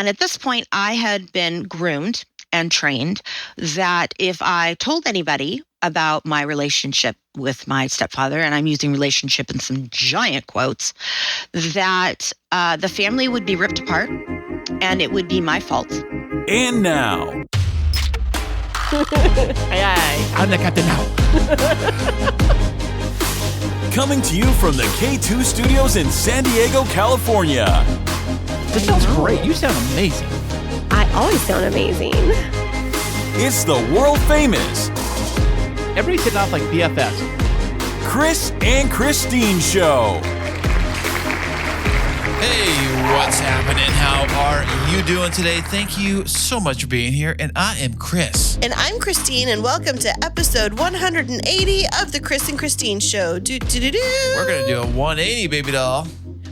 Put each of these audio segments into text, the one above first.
And at this point, I had been groomed and trained that if I told anybody about my relationship with my stepfather, and I'm using relationship in some giant quotes, that the family would be ripped apart and it would be my fault. And now, Aye, aye. I'm the captain now. coming to you from the K2 Studios in San Diego, California. This sounds great. You sound amazing. I always sound amazing. It's the world famous Everybody's hitting off like BFFs. Kris and Kristine Show. Hey, what's happening? How are you doing today? Thank you so much for being here. And I am Kris. And I'm Kristine, and welcome to episode 180 of the Kris and Kristine Show. We're going to do a 180, baby doll.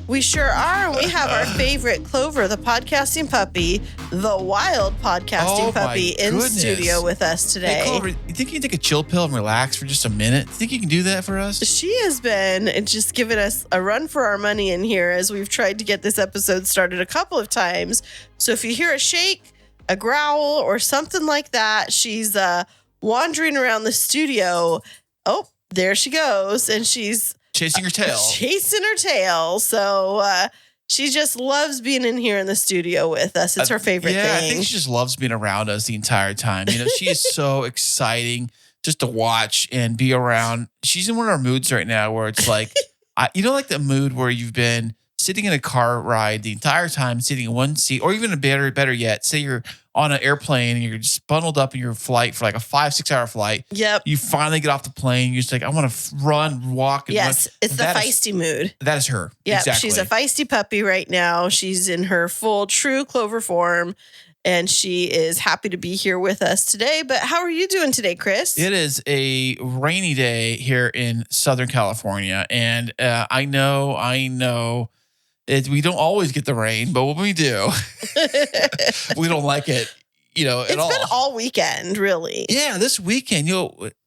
We sure are. And we have our favorite Clover, the podcasting puppy, the wild podcasting puppy in studio with us today. Hey, Clover, you think you can take a chill pill and relax for just a minute? You think you can do that for us? She has been just giving us a run for our money in here as we've tried to get this episode started a couple of times. So if you hear a shake, a growl, or something like that, she's wandering around the studio. Oh, there she goes. And she's chasing her tail. So she just loves being in here in the studio with us. It's her favorite thing. I think she just loves being around us the entire time. You know, she is so exciting just to watch and be around. She's in one of our moods right now where it's like, like the mood where you've been sitting in a car ride the entire time, sitting in one seat, or even better yet, say you're on an airplane and you're just bundled up in your flight for like a 5-6 hour flight. Yep. You finally get off the plane. You're just like, I want to run, walk. And yes, it's the feisty mood. That is her. Yeah, exactly. She's a feisty puppy right now. She's in her full true Clover form, and she is happy to be here with us today. But how are you doing today, Kris? It is a rainy day here in Southern California, and I know. We don't always get the rain, but when we do, we don't like it, at all. It's been all weekend, really. Yeah, this weekend,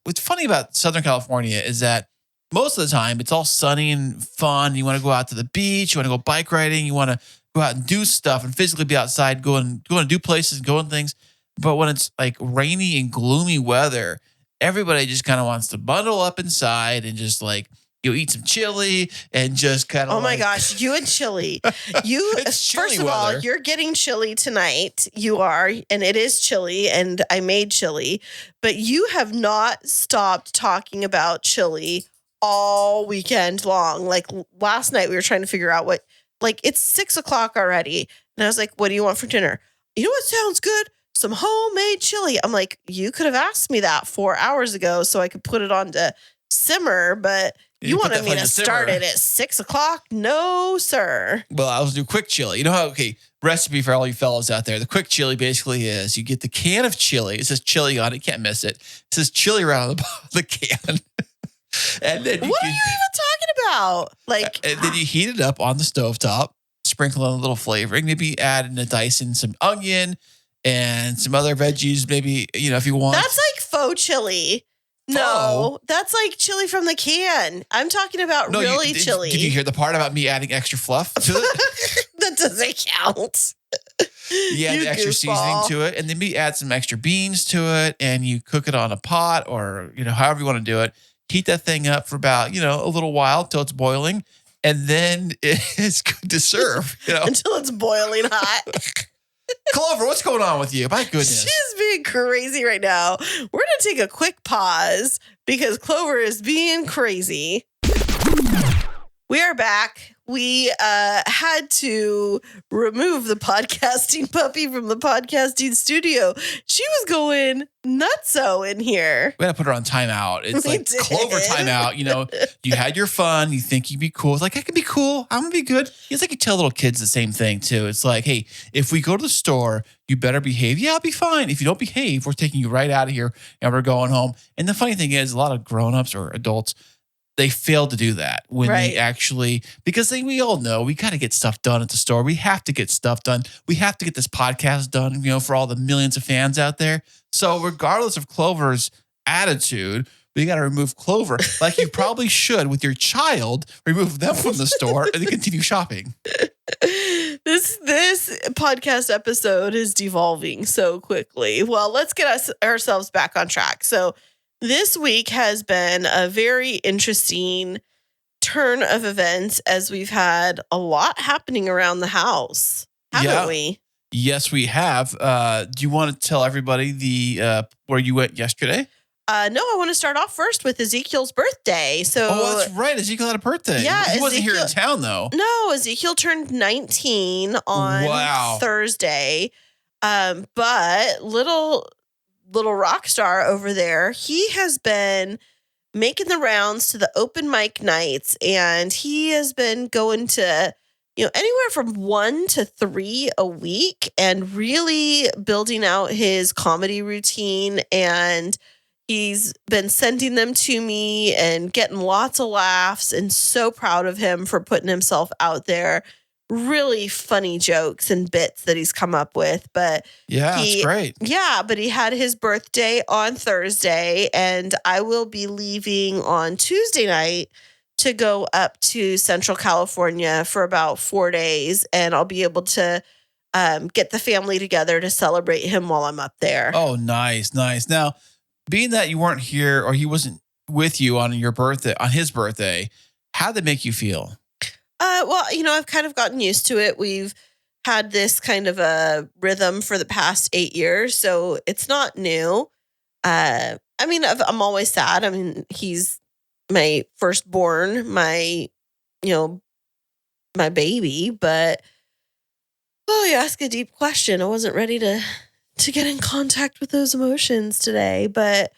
what's funny about Southern California is that most of the time it's all sunny and fun. You want to go out to the beach, you want to go bike riding, you want to go out and do stuff and physically be outside, going to do places, going things. But when it's like rainy and gloomy weather, everybody just kind of wants to bundle up inside and just like, eat some chili and just kind of. Oh my gosh, you and chili. First of all, you're getting chili tonight. You are, and it is chili, and I made chili, but you have not stopped talking about chili all weekend long. Like last night, we were trying to figure out it's 6:00 already, and I was like, "What do you want for dinner?" You know what sounds good? Some homemade chili. I'm like, you could have asked me that 4 hours ago, so I could put it on to simmer, but. You wanted me to start it at 6:00? No, sir. Well, I was do quick chili. Recipe for all you fellas out there. The quick chili basically is you get the can of chili. It says chili on it. You can't miss it. It says chili right on the bottom of the can. And then what are you even talking about? And then you heat it up on the stovetop, sprinkle in a little flavoring, maybe add in a dice in some onion and some other veggies, maybe, if you want. That's like faux chili. No, that's like chili from the can. I'm talking about chili. Did you hear the part about me adding extra fluff to it? That doesn't count. You add extra seasoning to it, and then maybe add some extra beans to it, and you cook it on a pot or, however you want to do it. Heat that thing up for about, a little while till it's boiling, and then it's good to serve. Until it's boiling hot. Clover, what's going on with you? My goodness. She's being crazy right now. We're going to take a quick pause because Clover is being crazy. We are back. We had to remove the podcasting puppy from the podcasting studio. She was going nutso in here. We had to put her on timeout. It's like Clover timeout. You had your fun. You think you'd be cool. It's like, I can be cool. I'm going to be good. It's like you tell little kids the same thing, too. It's like, hey, if we go to the store, you better behave. Yeah, I'll be fine. If you don't behave, we're taking you right out of here and we're going home. And the funny thing is, a lot of grown-ups or adults, they fail to do that when they actually, because we all know we got to get stuff done at the store. We have to get stuff done. We have to get this podcast done, for all the millions of fans out there. So regardless of Clover's attitude, we got to remove Clover like you probably should with your child. Remove them from the store and then continue shopping. This podcast episode is devolving so quickly. Well, let's get ourselves back on track. So this week has been a very interesting turn of events as we've had a lot happening around the house, haven't we? Yes, we have. Do you want to tell everybody where you went yesterday? No, I want to start off first with Ezekiel's birthday. Oh, that's right. Ezekiel had a birthday. Yeah, he wasn't here in town, though. No, Ezekiel turned 19 on Thursday. But little rock star over there, he has been making the rounds to the open mic nights, and he has been going to anywhere from 1 to 3 a week, and really building out his comedy routine. And he's been sending them to me and getting lots of laughs, and so proud of him for putting himself out there. Really funny jokes and bits that he's come up with. But that's great. Yeah, but he had his birthday on Thursday, and I will be leaving on Tuesday night to go up to Central California for about 4 days, and I'll be able to get the family together to celebrate him while I'm up there. Oh, nice. Now, being that you weren't here or he wasn't with you on his birthday, how'd that make you feel? Well, I've kind of gotten used to it. We've had this kind of a rhythm for the past 8 years, so it's not new. I'm always sad. I mean, he's my firstborn, my baby, but you ask a deep question. I wasn't ready to get in contact with those emotions today. But,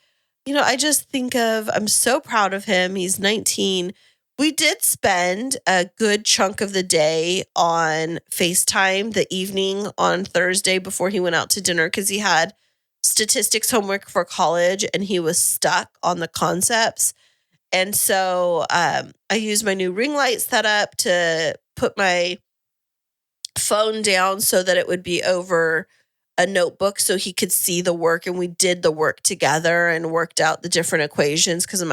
I just think I'm so proud of him. He's 19. We did spend a good chunk of the day on FaceTime the evening on Thursday before he went out to dinner, because he had statistics homework for college and he was stuck on the concepts. And so I used my new ring light setup to put my phone down so that it would be over a notebook so he could see the work. And we did the work together and worked out the different equations, because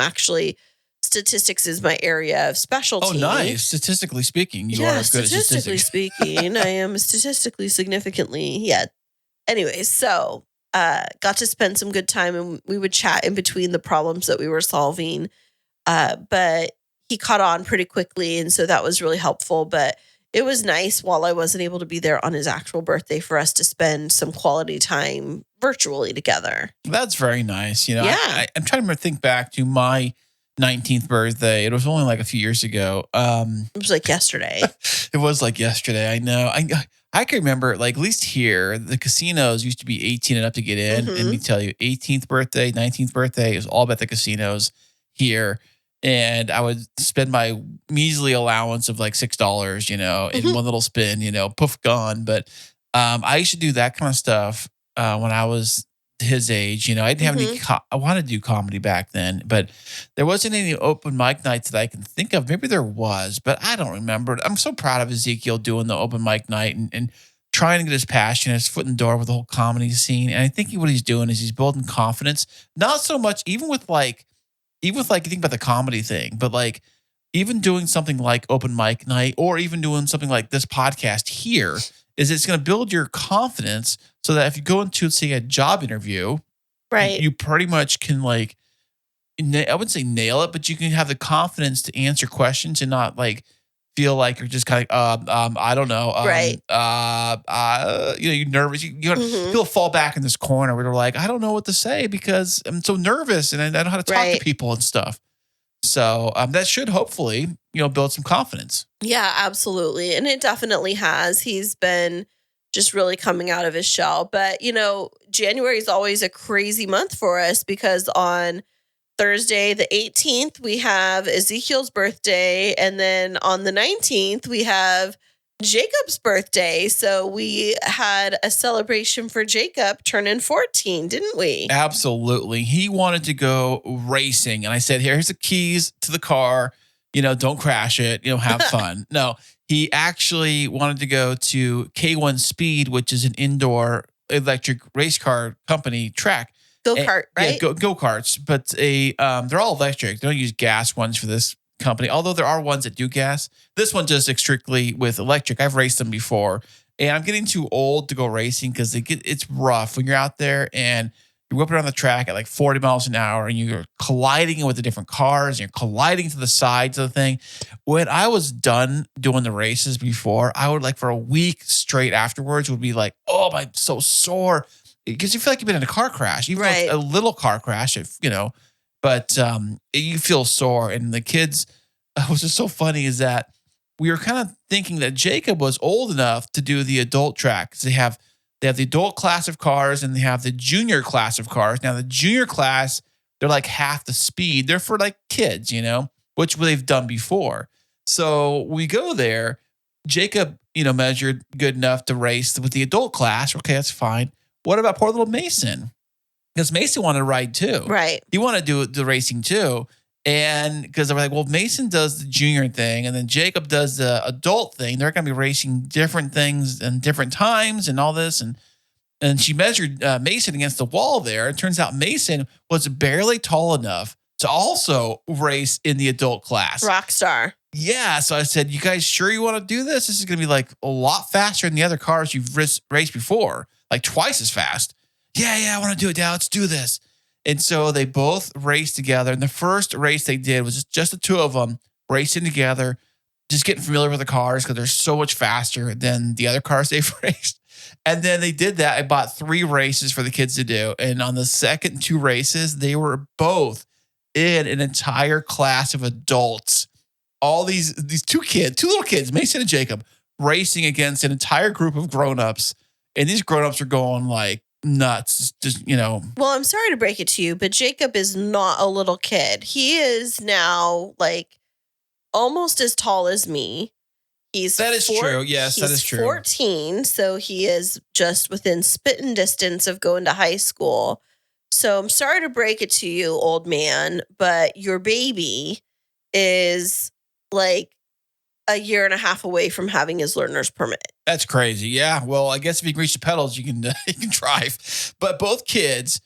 statistics is my area of specialty. Oh, nice. Statistically speaking, you are good at statistics. Statistically speaking, I am statistically significantly. Yeah. Anyway, so got to spend some good time, and we would chat in between the problems that we were solving. But he caught on pretty quickly, and so that was really helpful. But it was nice while I wasn't able to be there on his actual birthday for us to spend some quality time virtually together. That's very nice. Yeah. I'm trying to think back to my 19th birthday. It was only like a few years ago. It was like yesterday. It was like yesterday. I know. I can remember, like, at least here, the casinos used to be 18 and up to get in. And let me tell you, 18th birthday, 19th birthday, it was all about the casinos here. And I would spend my measly allowance of like $6, in one little spin, poof, gone. But I used to do that kind of stuff when I was his age. I didn't have any, I wanted to do comedy back then, but there wasn't any open mic nights that I can think of. Maybe there was, but I don't remember. I'm so proud of Ezekiel doing the open mic night and trying to get his passion, his foot in the door with the whole comedy scene. And I think what he's doing is he's building confidence, not so much, even with you think about the comedy thing, but like even doing something like open mic night, or even doing something like this podcast here, is it's going to build your confidence so that if you go into, say, a job interview, right, you pretty much can, like, I wouldn't say nail it, but you can have the confidence to answer questions and not like feel like you're just kind of I don't know, right, you're nervous. You'll fall back in this corner where you're like, I don't know what to say because I'm so nervous and I don't know how to talk to people and stuff. So that should hopefully, build some confidence. Yeah, absolutely. And it definitely has. He's been just really coming out of his shell. But, January is always a crazy month for us, because on Thursday, the 18th, we have Ezekiel's birthday. And then on the 19th, we have Jacob's birthday. So we had a celebration for Jacob turning 14, didn't we? Absolutely. He wanted to go racing. And I said, here's the keys to the car. Don't crash it. Have fun. No, he actually wanted to go to K1 Speed, which is an indoor electric race car company track. Go-kart, right? Yeah, go-karts. But they're all electric. They don't use gas ones for this company, although there are ones that do gas. This one just strictly with electric. I've raced them before, and I'm getting too old to go racing because it's rough when you're out there and you're whipping around the track at like 40 miles an hour and you're colliding with the different cars and you're colliding to the sides of the thing. When I was done doing the races before, I would like for a week straight afterwards would be like, oh, I'm so sore. Because you feel like you've been in a car crash, even though it's a little car crash, but you feel sore. And the kids, what's just so funny is that we were kind of thinking that Jacob was old enough to do the adult track. Because they have the adult class of cars and they have the junior class of cars. Now, the junior class, they're like half the speed. They're for like kids, which they've done before. So we go there. Jacob, measured good enough to race with the adult class. Okay, that's fine. What about poor little Mason? Because Mason wanted to ride too. Right. He wanted to do the racing too. And because they were like, well, Mason does the junior thing and then Jacob does the adult thing. They're going to be racing different things and different times and all this. And she measured Mason against the wall there. It turns out Mason was barely tall enough to also race in the adult class. Rock star. Yeah. So I said, you guys sure you want to do this? This is going to be like a lot faster than the other cars you've raced before, like twice as fast. Yeah, I want to do it, Dad. Let's do this. And so they both raced together. And the first race they did was just the two of them racing together, just getting familiar with the cars because they're so much faster than the other cars they've raced. And then they did that. I bought 3 races for the kids to do. And on the second 2 races, they were both in an entire class of adults. All these 2 little kids, Mason and Jacob, racing against an entire group of grown-ups. And these grown-ups are going like nuts, just, Well, I'm sorry to break it to you, but Jacob is not a little kid. He is now like almost as tall as me. That is true. Yes, that is true. He's 14, so he is just within spitting distance of going to high school. So I'm sorry to break it to you, old man, but your baby is like a year and a half away from having his learner's permit. That's crazy. Yeah. Well, I guess if you can reach the pedals, you can drive. But both kids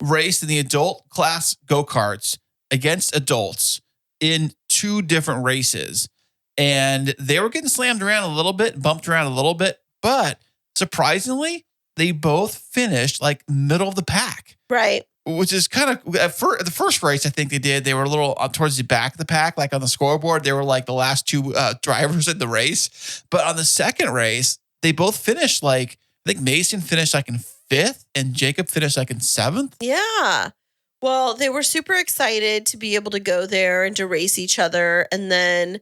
raced in the adult class go-karts against adults in 2 different races. And they were getting slammed around a little bit, bumped around a little bit. But surprisingly, they both finished like middle of the pack. Right. Which is kind of, the first race I think they were a little towards the back of the pack, like on the scoreboard. They were like the last 2 drivers in the race. But on the second race, they both finished like, I think Mason finished like in 5th and Jacob finished like in 7th. Yeah. Well, they were super excited to be able to go there and to race each other. And then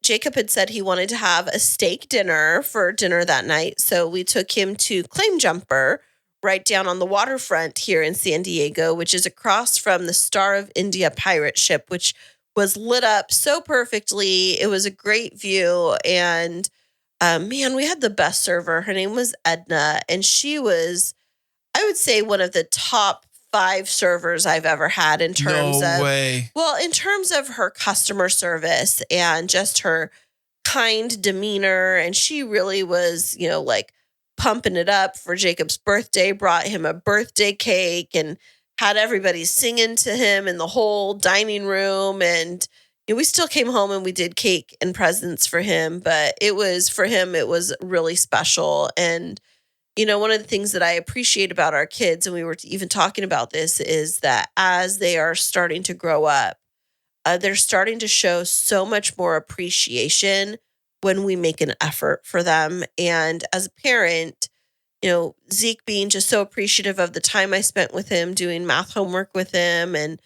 Jacob had said he wanted to have a steak dinner for dinner that night. So we took him to Claim Jumper, right down on the waterfront here in San Diego, which is across from the Star of India pirate ship, which was lit up so perfectly. It was a great view. And man, we had the best server. Her name was Edna. And she was, I would say, one of the top 5 servers I've ever had in terms in terms of her customer service and just her kind demeanor. And she really was, like, pumping it up for Jacob's birthday, brought him a birthday cake and had everybody singing to him in the whole dining room. And we still came home and we did cake and presents for him, but for him, it was really special. And, one of the things that I appreciate about our kids, and we were even talking about this, is that as they are starting to grow up, they're starting to show so much more appreciation when we make an effort for them. And as a parent, Zeke being just so appreciative of the time I spent with him doing math homework with him, and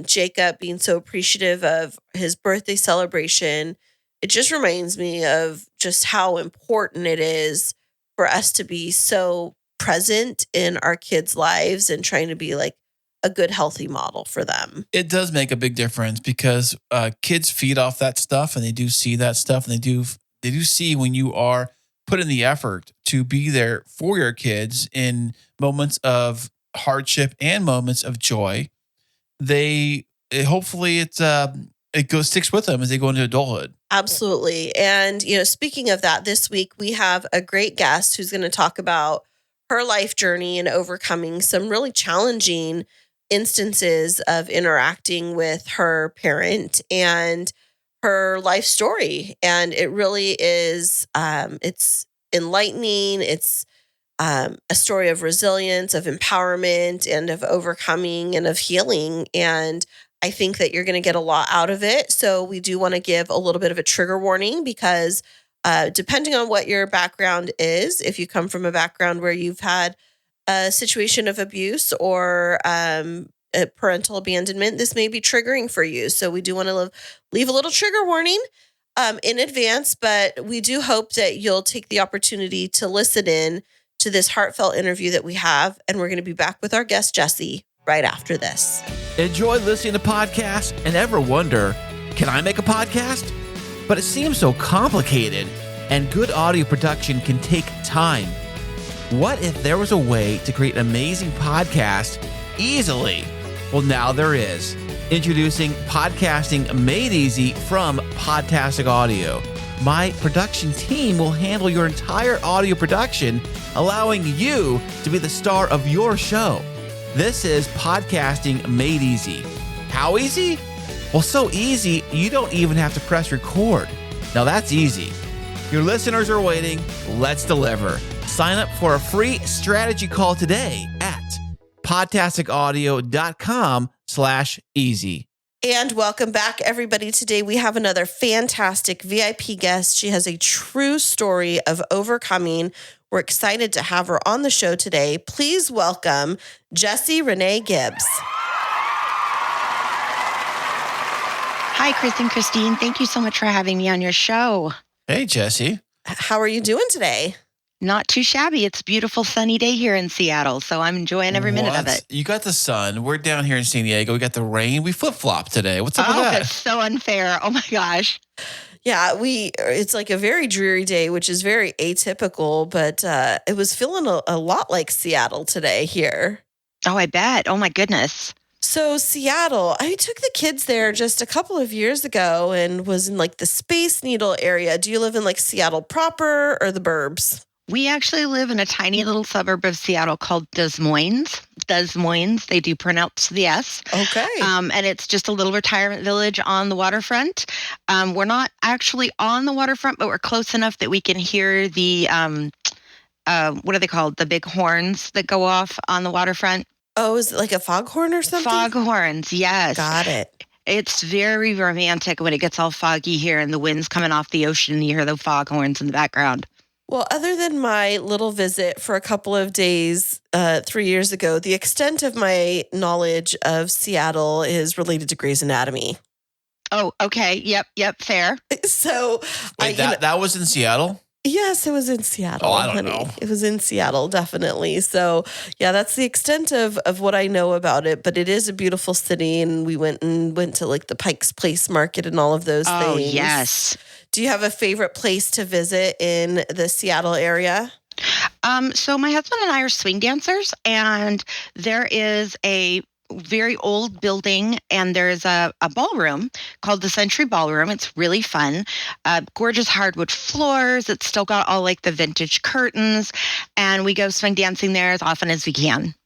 Jacob being so appreciative of his birthday celebration, it just reminds me of just how important it is for us to be so present in our kids' lives and trying to be like a good, healthy model for them. It does make a big difference because kids feed off that stuff and they do see that stuff, and they do see when you are putting the effort to be there for your kids in moments of hardship and moments of joy. Hopefully it sticks with them as they go into adulthood. Absolutely. And, speaking of that, this week we have a great guest who's going to talk about her life journey and overcoming some really challenging instances of interacting with her parent and her life story. And it really is, it's enlightening. It's a story of resilience, of empowerment, and of overcoming and of healing. And I think that you're going to get a lot out of it. So we do want to give a little bit of a trigger warning because depending on what your background is, if you come from a background where you've had a situation of abuse or parental abandonment, this may be triggering for you. So we do want to leave a little trigger warning in advance, but we do hope that you'll take the opportunity to listen in to this heartfelt interview that we have. And we're going to be back with our guest, Jesse, right after this. Enjoy listening to podcasts and ever wonder, can I make a podcast? But it seems so complicated, and good audio production can take time. What if there was a way to create an amazing podcast easily? Well, now there is. Introducing Podcasting Made Easy from Podtastic Audio. My production team will handle your entire audio production, allowing you to be the star of your show. This is Podcasting Made Easy. How easy? Well, so easy, you don't even have to press record. Now that's easy. Your listeners are waiting. Let's deliver. Sign up for a free strategy call today at podtasticaudio.com/easy. And welcome back, everybody. Today we have another fantastic VIP guest. She has a true story of overcoming. We're excited to have her on the show today. Please welcome Jesse René Gibbs. Hi, Kris and Kristine. Thank you so much for having me on your show. Hey, Jesse. How are you doing today? Not too shabby. It's a beautiful sunny day here in Seattle, so I'm enjoying every minute of it. You got the sun. We're down here in San Diego. We got the rain. We flip-flop today. What's up with that? That's so unfair. Oh my gosh. Yeah, it's like a very dreary day, which is very atypical, but it was feeling a lot like Seattle today here. Oh, I bet. Oh my goodness. So Seattle, I took the kids there just a couple of years ago and was in like the Space Needle area. Do you live in like Seattle proper or the burbs? We actually live in a tiny little suburb of Seattle called Des Moines. Des Moines, they do pronounce the S. Okay. And it's just a little retirement village on the waterfront. We're not actually on the waterfront, but we're close enough that we can hear the, what are they called? The big horns that go off on the waterfront. Oh, is it like a foghorn or something? Foghorns, yes. Got it. It's very romantic when it gets all foggy here and the wind's coming off the ocean and you hear the foghorns in the background. Well, other than my little visit for a couple of days 3 years ago, the extent of my knowledge of Seattle is related to Grey's Anatomy. Oh, okay. Yep. Fair. So Wait, that was in Seattle? Yes, it was in Seattle. Oh, I don't know. It was in Seattle, definitely. So, yeah, that's the extent of what I know about it. But it is a beautiful city, and we went to like the Pike's Place Market and all of those things. Oh, yes. Do you have a favorite place to visit in the Seattle area? So my husband and I are swing dancers, and there is a very old building, and there's a ballroom called the Century Ballroom. It's really fun. Gorgeous hardwood floors. It's still got all like the vintage curtains, and we go swing dancing there as often as we can.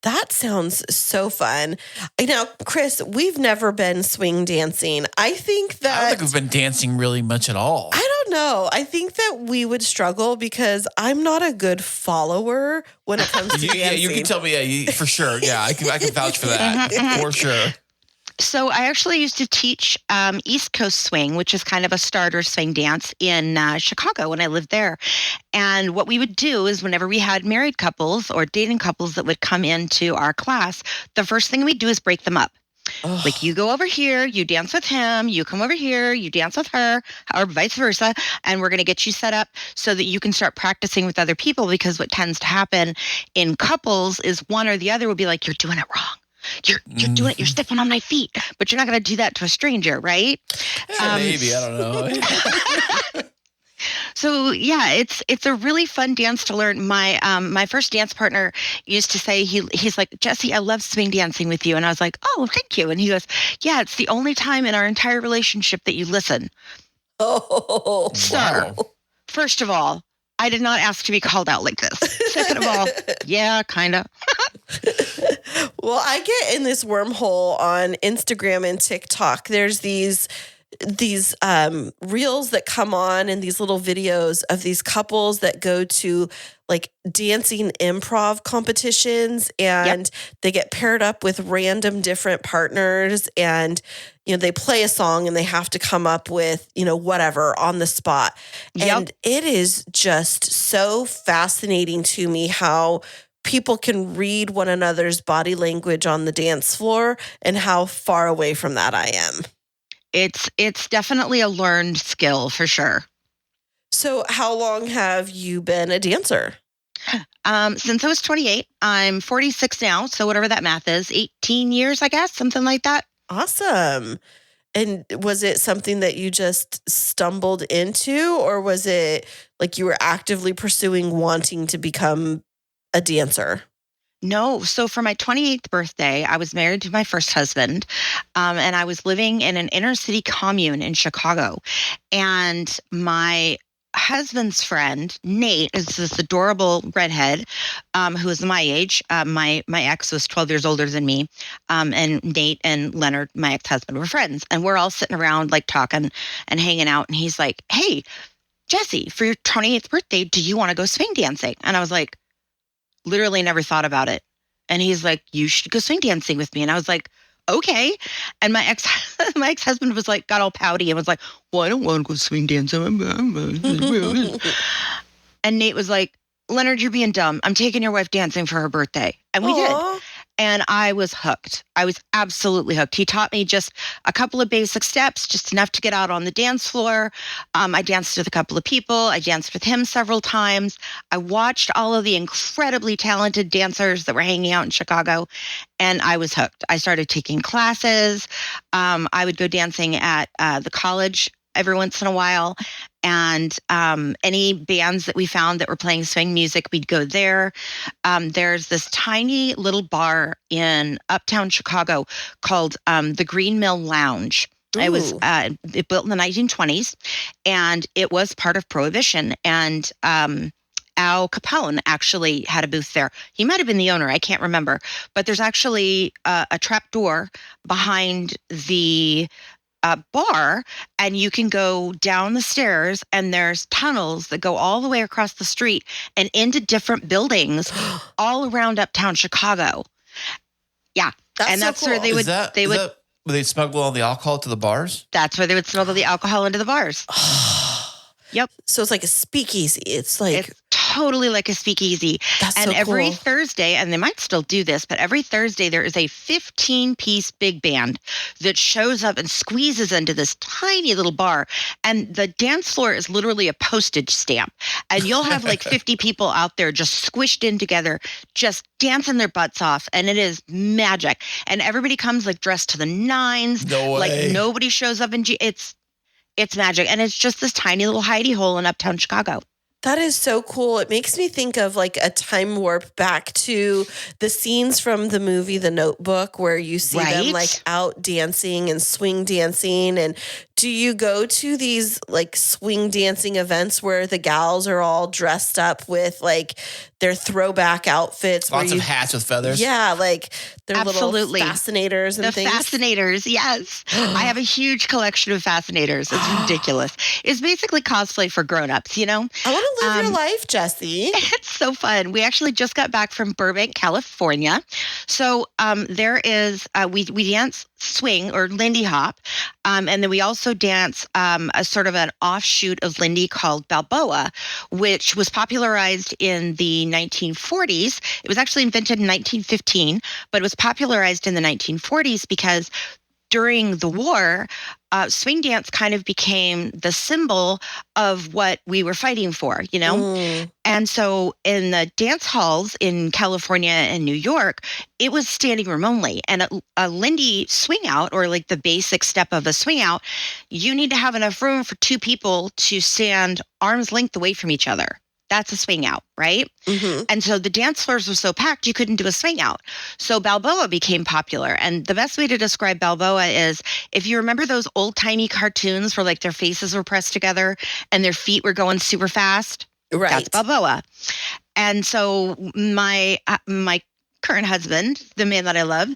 That sounds so fun. Now, Kris, we've never been swing dancing. I don't think we've been dancing really much at all. I don't know. I think that we would struggle because I'm not a good follower when it comes to dancing. Yeah, you can tell me, for sure. Yeah, I can vouch for that, for sure. So I actually used to teach East Coast swing, which is kind of a starter swing dance in Chicago when I lived there. And what we would do is whenever we had married couples or dating couples that would come into our class, the first thing we'd do is break them up. Oh. Like you go over here, you dance with him, you come over here, you dance with her, or vice versa. And we're going to get you set up so that you can start practicing with other people, because what tends to happen in couples is one or the other will be like, you're doing it wrong. You're doing it. You're stepping on my feet, but you're not going to do that to a stranger, right? Maybe, I don't know. So yeah, it's a really fun dance to learn. My first dance partner used to say he's like, Jesse, I love swing dancing with you, and I was like, oh, thank you. And he goes, yeah, it's the only time in our entire relationship that you listen. Oh, Sir, first of all, I did not ask to be called out like this. Second of all, yeah, kind of. Well, I get in this wormhole on Instagram and TikTok. There's these reels that come on and these little videos of these couples that go to like dancing improv competitions, and they get paired up with random different partners, and they play a song and they have to come up with whatever on the spot. And it is just so fascinating to me how people can read one another's body language on the dance floor and how far away from that I am. It's definitely a learned skill for sure. So how long have you been a dancer? Since I was 28. I'm 46 now, so whatever that math is, 18 years, I guess, something like that. Awesome. And was it something that you just stumbled into, or was it like you were actively pursuing wanting to become a dancer? No. So for my 28th birthday, I was married to my first husband, and I was living in an inner city commune in Chicago. And my husband's friend, Nate, is this adorable redhead who is my age. My ex was 12 years older than me. And Nate and Leonard, my ex-husband, were friends. And we're all sitting around like talking and hanging out. And he's like, "Hey, Jesse, for your 28th birthday, do you want to go swing dancing?" And I was like, literally never thought about it. And he's like, "You should go swing dancing with me." And I was like, "Okay." And my ex-husband was like, got all pouty and was like, "Well, I don't want to go swing dancing." And Nate was like, "Leonard, you're being dumb. I'm taking your wife dancing for her birthday." And we did. And I was hooked. I was absolutely hooked. He taught me just a couple of basic steps, just enough to get out on the dance floor. I danced with a couple of people. I danced with him several times. I watched all of the incredibly talented dancers that were hanging out in Chicago, and I was hooked. I started taking classes. I would go dancing at the college every once in a while. And any bands that we found that were playing swing music, we'd go there. There's this tiny little bar in uptown Chicago called the Green Mill Lounge. Ooh. It was built in the 1920s, and it was part of Prohibition. And Al Capone actually had a booth there. He might have been the owner. I can't remember. But there's actually a trap door behind the bar, and you can go down the stairs, and there's tunnels that go all the way across the street and into different buildings all around uptown Chicago. Yeah. That's so where cool. Would they smuggle all the alcohol to the bars? That's where they would smuggle the alcohol into the bars. Yep. So it's like a speakeasy. It's totally like a speakeasy. And every Thursday, and they might still do this, but every Thursday there is a 15-piece big band that shows up and squeezes into this tiny little bar. And the dance floor is literally a postage stamp. And you'll have like 50 people out there just squished in together, just dancing their butts off. And it is magic. And everybody comes like dressed to the nines. No way. Like nobody shows up in It's magic. And it's just this tiny little hidey hole in uptown Chicago. That is so cool. It makes me think of like a time warp back to the scenes from the movie The Notebook, where you see them like out dancing and swing dancing. And do you go to these like swing dancing events where the gals are all dressed up with like their throwback outfits? Lots of hats with feathers. Yeah, like their Absolutely. little fascinators and the things. Fascinators, yes. I have a huge collection of fascinators. It's ridiculous. It's basically cosplay for grown-ups, I want to live your life, Jesse. It's so fun. We actually just got back from Burbank, California. So there is, we dance swing or Lindy Hop. And then we also dance a sort of an offshoot of Lindy called Balboa, which was popularized in the 1940s. It was actually invented in 1915, but it was popularized in the 1940s because during the war, swing dance kind of became the symbol of what we were fighting for, And so in the dance halls in California and New York, it was standing room only. And a Lindy swing out, or like the basic step of a swing out, you need to have enough room for two people to stand arm's length away from each other. That's a swing out, right? Mm-hmm. And so the dance floors were so packed, you couldn't do a swing out. So Balboa became popular. And the best way to describe Balboa is, if you remember those old timey cartoons where like their faces were pressed together and their feet were going super fast, right? That's Balboa. And so my current husband, the man that I love,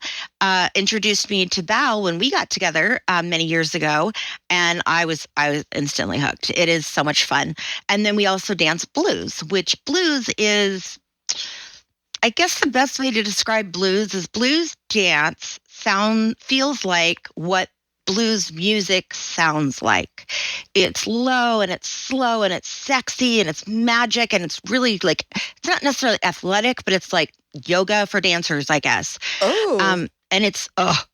introduced me to Bal when we got together many years ago, and I was instantly hooked. It is so much fun. And then we also dance blues, which blues is, I guess the best way to describe blues is blues dance feels like what blues music sounds like. It's low and it's slow and it's sexy and it's magic and it's really like, it's not necessarily athletic, but it's like yoga for dancers, I guess. Oh. And it's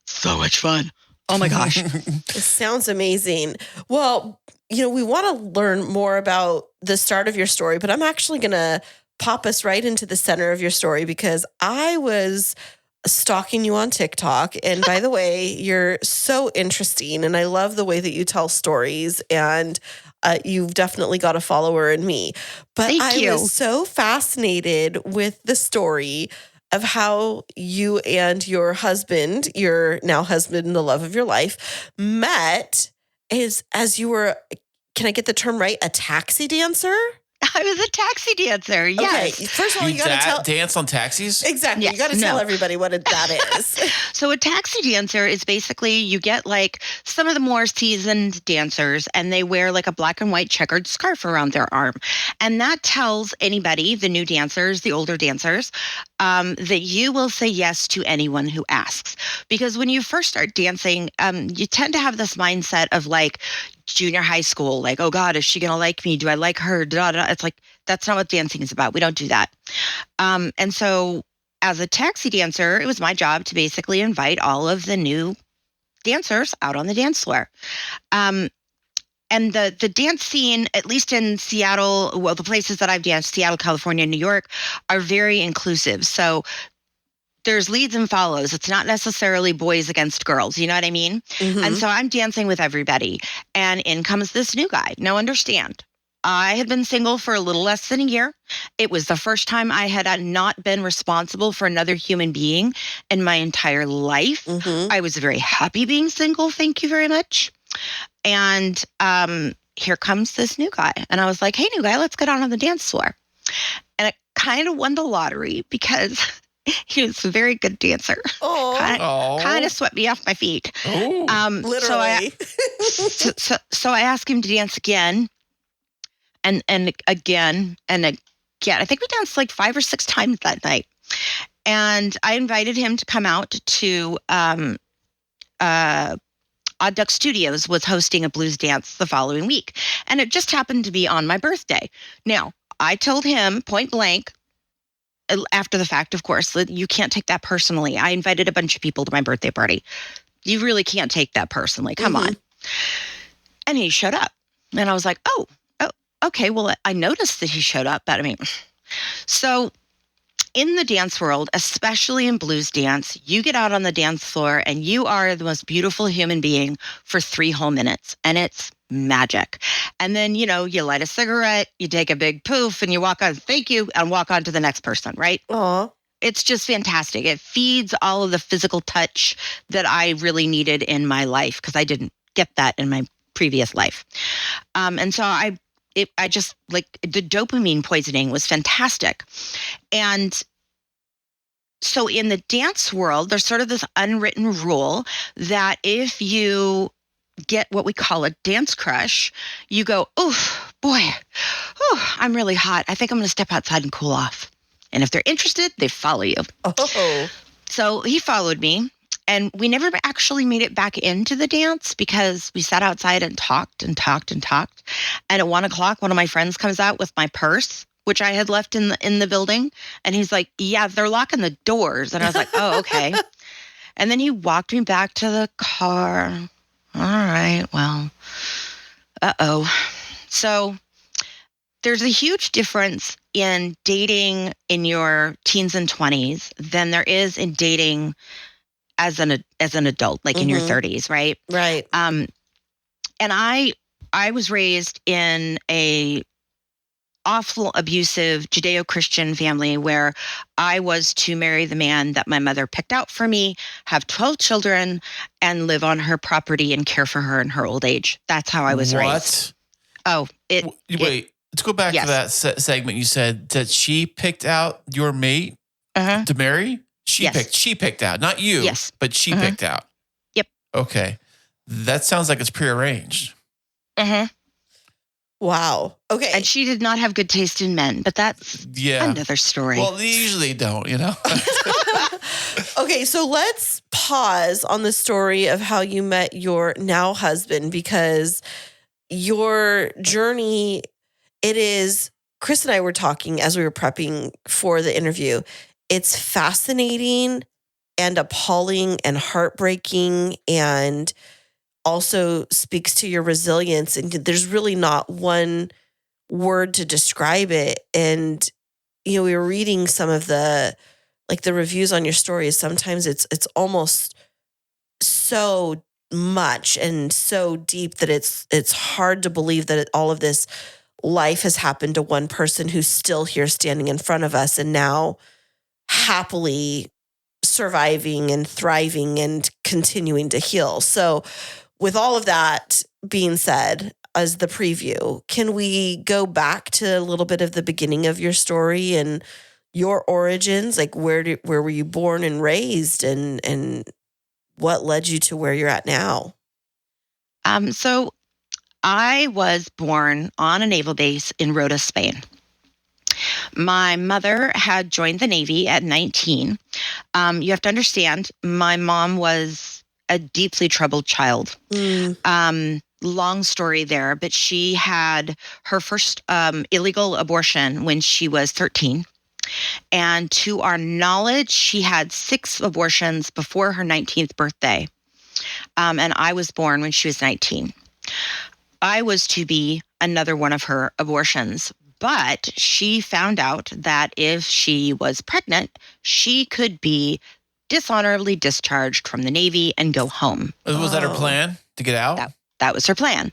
so much fun. Oh my gosh. It sounds amazing. Well, we want to learn more about the start of your story, but I'm actually going to pop us right into the center of your story because I was stalking you on TikTok. And by the way, you're so interesting. And I love the way that you tell stories. And you've definitely got a follower in me. But I was so fascinated with the story of how you and your husband, your now husband, the love of your life, met as you were, can I get the term right, a taxi dancer? I was a taxi dancer. Yes. Okay. First of all, you got to dance on taxis? Exactly. Yes. You got to tell everybody what that is. So a taxi dancer is basically you get like some of the more seasoned dancers and they wear like a black and white checkered scarf around their arm. And that tells anybody, the new dancers, the older dancers, that you will say yes to anyone who asks. Because when you first start dancing, you tend to have this mindset of like, junior high school, like, oh God, is she going to like me? Do I like her? It's like, that's not what dancing is about. We don't do that. And so as a taxi dancer, it was my job to basically invite all of the new dancers out on the dance floor. And the dance scene, at least in Seattle, well, the places that I've danced, Seattle, California, New York, are very inclusive. So there's leads and follows. It's not necessarily boys against girls. You know what I mean? Mm-hmm. And so I'm dancing with everybody. And in comes this new guy. Now understand, I had been single for a little less than a year. It was the first time I had not been responsible for another human being in my entire life. Mm-hmm. I was very happy being single. Thank you very much. And here comes this new guy. And I was like, hey, new guy, let's get on the dance floor. And it kind of won the lottery because he was a very good dancer. Kind of swept me off my feet. Literally. So I asked him to dance again and again and again. I think we danced like 5 or 6 times that night. And I invited him to come out to Odd Duck Studios was hosting a blues dance the following week. And it just happened to be on my birthday. Now, I told him point blank, after the fact, of course, that you can't take that personally. I invited a bunch of people to my birthday party. You really can't take that personally. Come on. And he showed up. And I was like, oh, okay. Well, I noticed that he showed up. But I mean, so in the dance world, especially in blues dance, you get out on the dance floor and you are the most beautiful human being for 3 whole minutes. And it's magic. And then, you light a cigarette, you take a big poof and you walk on, thank you, and walk on to the next person, right? Aw. It's just fantastic. It feeds all of the physical touch that I really needed in my life because I didn't get that in my previous life. And so I just like the dopamine poisoning was fantastic. And so in the dance world, there's sort of this unwritten rule that if you get what we call a dance crush, you go, oh boy, I'm really hot. I think I'm going to step outside and cool off. And if they're interested, they follow you. Oh. So he followed me and we never actually made it back into the dance because we sat outside and talked and talked and talked. And at 1:00, one of my friends comes out with my purse, which I had left in the building. And he's like, yeah, they're locking the doors. And I was like, oh, okay. And then he walked me back to the car. All right, well, So there's a huge difference in dating in your teens and 20s than there is in dating as an adult, like in your 30s, right? Right. And I was raised in a awful, abusive Judeo-Christian family where I was to marry the man that my mother picked out for me, have 12 children, and live on her property and care for her in her old age. That's how I was raised. Oh, wait. Let's go back to that segment. You said that she picked out your mate to marry. She picked out, not you. Yes. But she picked out. Yep. Okay. That sounds like it's prearranged. Mm-hmm. Wow. Okay. And she did not have good taste in men, but that's another story. Well, they usually don't, Okay, so let's pause on the story of how you met your now husband, because your journey, Kris and I were talking as we were prepping for the interview. It's fascinating and appalling and heartbreaking, and also speaks to your resilience. And there's really not one word to describe it. And, we were reading some of the reviews on your stories. Sometimes it's almost so much and so deep that it's hard to believe that all of this life has happened to one person who's still here standing in front of us and now happily surviving and thriving and continuing to heal. So with all of that being said, as the preview, can we go back to a little bit of the beginning of your story and your origins? Like where were you born and raised, and what led you to where you're at now? So I was born on a naval base in Rota, Spain. My mother had joined the Navy at 19. You have to understand, my mom was a deeply troubled child. Long story there, but she had her first illegal abortion when she was 13. And to our knowledge, she had 6 abortions before her 19th birthday. And I was born when she was 19. I was to be another one of her abortions, but she found out that if she was pregnant, she could be dishonorably discharged from the Navy and go home. Was that her plan, to get out? That was her plan.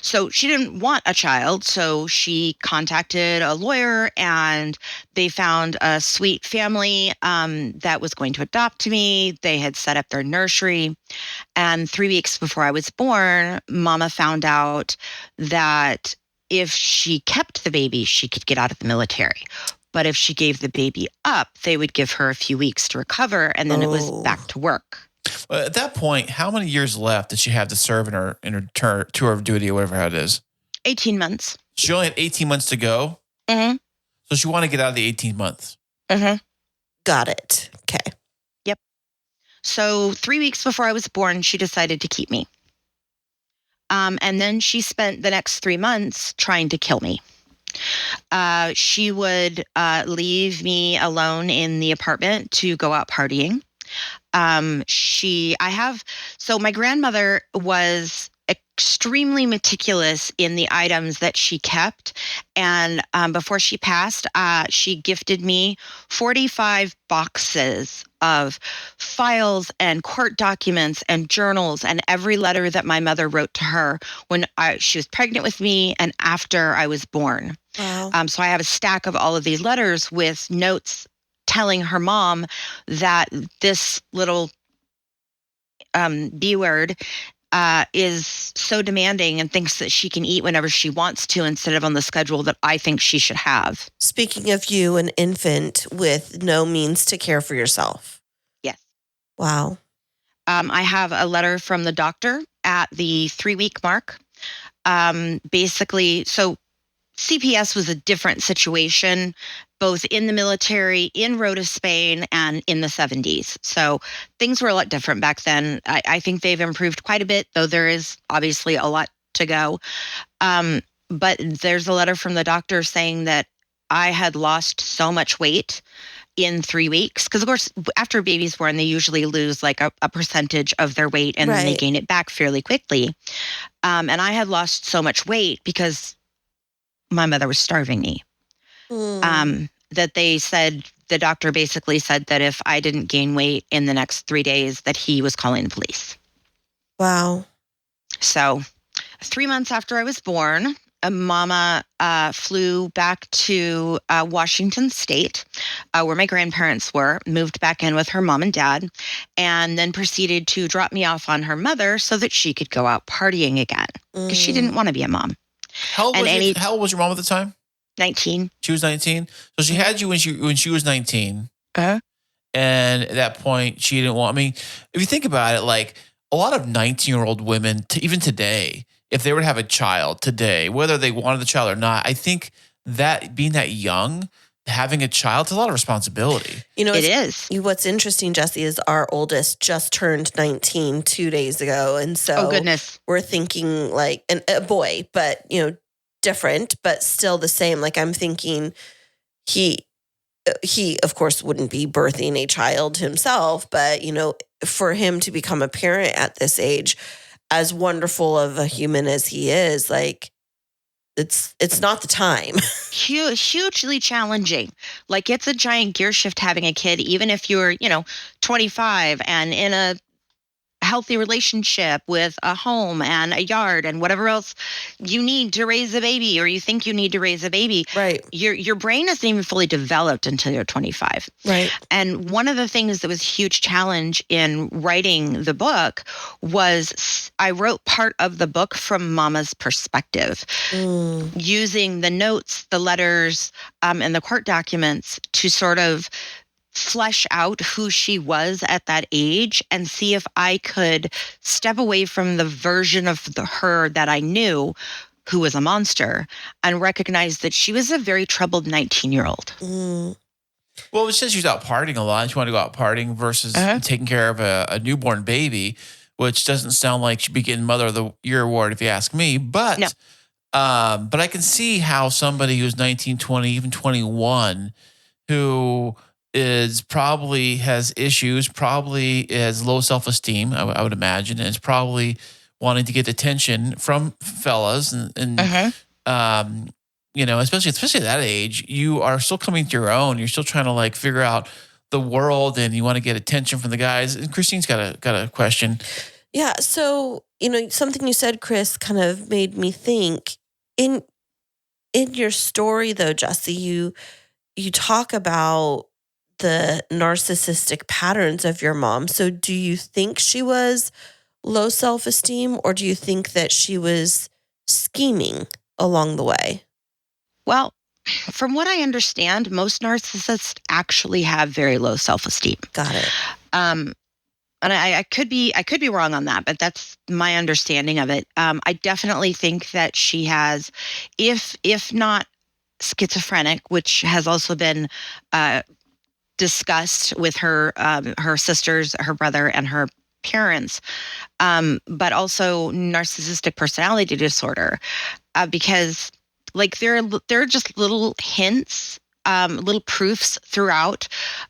So she didn't want a child, so she contacted a lawyer, and they found a sweet family that was going to adopt me. They had set up their nursery. And 3 weeks before I was born, Mama found out that if she kept the baby, she could get out of the military. But if she gave the baby up, they would give her a few weeks to recover, and then it was back to work. At that point, how many years left did she have to serve in her tour of duty or whatever it is? 18 months. She only had 18 months to go? Mm-hmm. So she wanted to get out of the 18 months. Mm-hmm. Got it. Okay. Yep. So 3 weeks before I was born, she decided to keep me. And then she spent the next 3 months trying to kill me. She would leave me alone in the apartment to go out partying. So my grandmother was extremely meticulous in the items that she kept. And before she passed, she gifted me 45 boxes of files and court documents and journals and every letter that my mother wrote to her when she was pregnant with me and after I was born. Wow. So I have a stack of all of these letters with notes telling her mom that this little B word is so demanding and thinks that she can eat whenever she wants to instead of on the schedule that I think she should have. Speaking of you, an infant with no means to care for yourself. Yes. Wow. I have a letter from the doctor at the 3-week mark. Basically, so CPS was a different situation, both in the military, in Rota, Spain, and in the 70s. So things were a lot different back then. I think they've improved quite a bit, though there is obviously a lot to go. But there's a letter from the doctor saying that I had lost so much weight in 3 weeks. Because, of course, after a baby's born, they usually lose like a percentage of their weight and then they gain it back fairly quickly. And I had lost so much weight because my mother was starving me. That they said, the doctor basically said that if I didn't gain weight in the next 3 days, that he was calling the police. Wow. So 3 months after I was born, Mama flew back to Washington State, where my grandparents were, moved back in with her mom and dad, and then proceeded to drop me off on her mother so that she could go out partying again because she didn't want to be a mom. How old was your mom at the time? 19. She was 19. So she had you when she was 19. Uh-huh. And at that point, she didn't want me. If you think about it, like a lot of 19-year-old women, even today, if they were to have a child today, whether they wanted the child or not, I think that being that young, having a child, it's a lot of responsibility. You know, it is. What's interesting, Jesse, is our oldest just turned 19 2 days ago. And so Oh, goodness. we're thinking like a boy, but, you know, different, but still the same. Like I'm thinking he of course wouldn't be birthing a child himself, but you know, for him to become a parent at this age, as wonderful of a human as he is, like it's not the time. Hugely challenging. Like it's a giant gear shift having a kid, even if you're, 25 and in a healthy relationship with a home and a yard and whatever else you need to raise a baby, or you think you need to raise a baby. Right. Your brain isn't even fully developed until you're 25. Right. And one of the things that was a huge challenge in writing the book was I wrote part of the book from Mama's perspective, using the notes, the letters, and the court documents to sort of flesh out who she was at that age and see if I could step away from the version of her that I knew, who was a monster, and recognize that she was a very troubled 19-year-old. Well, it says she's out partying a lot. She wanted to go out partying versus taking care of a newborn baby, which doesn't sound like she'd be getting Mother of the Year award if you ask me. But, No. But I can see how somebody who's 19, 20, even 21, who is probably has issues, probably has low self-esteem, I would imagine, and is probably wanting to get attention from fellas and especially at that age, you are still coming to your own. You're still trying to like figure out the world, and you want to get attention from the guys. And Kristine's got a question. Yeah. So, something you said, Kris, kind of made me think in your story though, Jesse, you talk about the narcissistic patterns of your mom. So do you think she was low self-esteem, or do you think that she was scheming along the way? Well, from what I understand, most narcissists actually have very low self-esteem. Got it. And I could be wrong on that, but that's my understanding of it. I definitely think that she has, if not schizophrenic, which has also been discussed with her sisters, her brother, and her parents, but also narcissistic personality disorder, because like there are just little hints, little proofs throughout.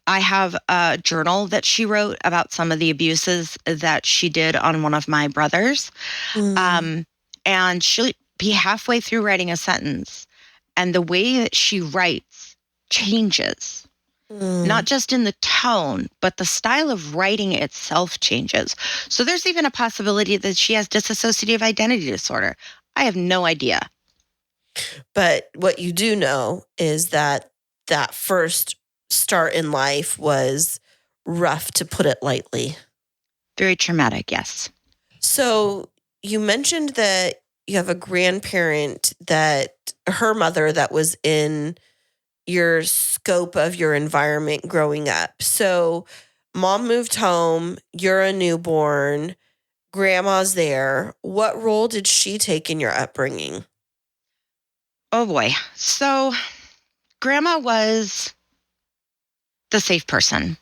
I have a journal that she wrote about some of the abuses that she did on one of my brothers, and she'll be halfway through writing a sentence, and the way that she writes changes. Not just in the tone, but the style of writing itself changes. So there's even a possibility that she has dissociative identity disorder. I have no idea. But what you do know is that first start in life was rough, to put it lightly. Very traumatic, yes. So you mentioned that you have a grandparent, that her mother, that was in your scope of your environment growing up. So mom moved home, you're a newborn, grandma's there. What role did she take in your upbringing? Oh boy. So grandma was the safe person.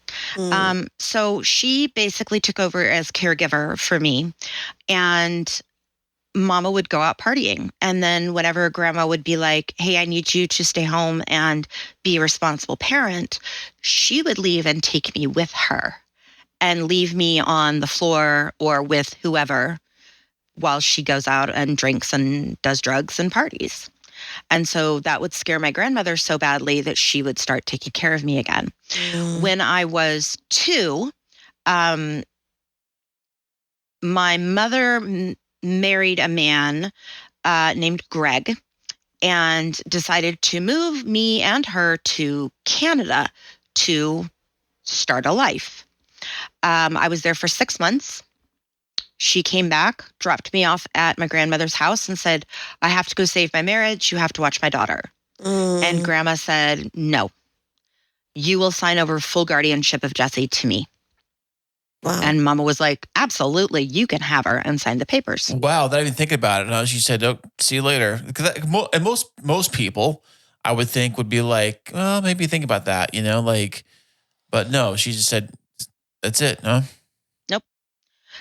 So she basically took over as caregiver for me, and Mama would go out partying. And then whenever grandma would be like, hey, I need you to stay home and be a responsible parent, she would leave and take me with her and leave me on the floor or with whoever while she goes out and drinks and does drugs and parties. And so that would scare my grandmother so badly that she would start taking care of me again. When I was 2, my mother married a man named Greg and decided to move me and her to Canada to start a life. I was there for 6 months. She came back, dropped me off at my grandmother's house and said, I have to go save my marriage. You have to watch my daughter. And grandma said, no, you will sign over full guardianship of Jesse to me. Wow. And Mama was like, absolutely, you can have her, and sign the papers. Wow, I didn't even think about it. No, she said, "Oh, see you later." And most people, I would think, would be like, "Well, maybe think about that," But no, she just said, "That's it." No. Nope.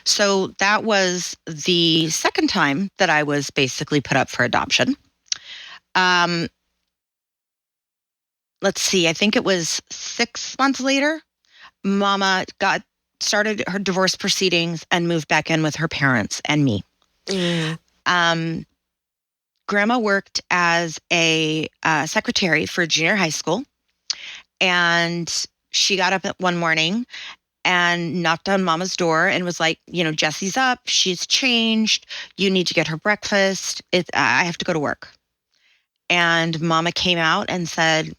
So that was the second time that I was basically put up for adoption. Let's see. I think it was 6 months later, Mama started her divorce proceedings and moved back in with her parents and me. Grandma worked as a secretary for junior high school, and she got up one morning and knocked on Mama's door and was like, Jesse's up. She's changed. You need to get her breakfast. I have to go to work. And Mama came out and said,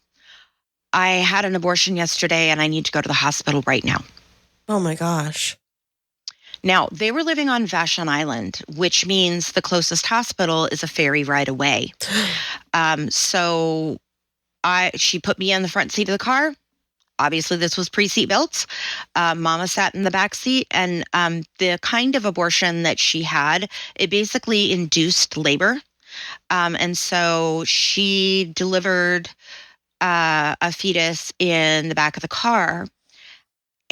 I had an abortion yesterday and I need to go to the hospital right now. Oh my gosh. Now, they were living on Vashon Island, which means the closest hospital is a ferry ride away. So she put me in the front seat of the car. Obviously, this was pre-seat belts. Mama sat in the back seat, and the kind of abortion that she had, it basically induced labor. And so she delivered a fetus in the back of the car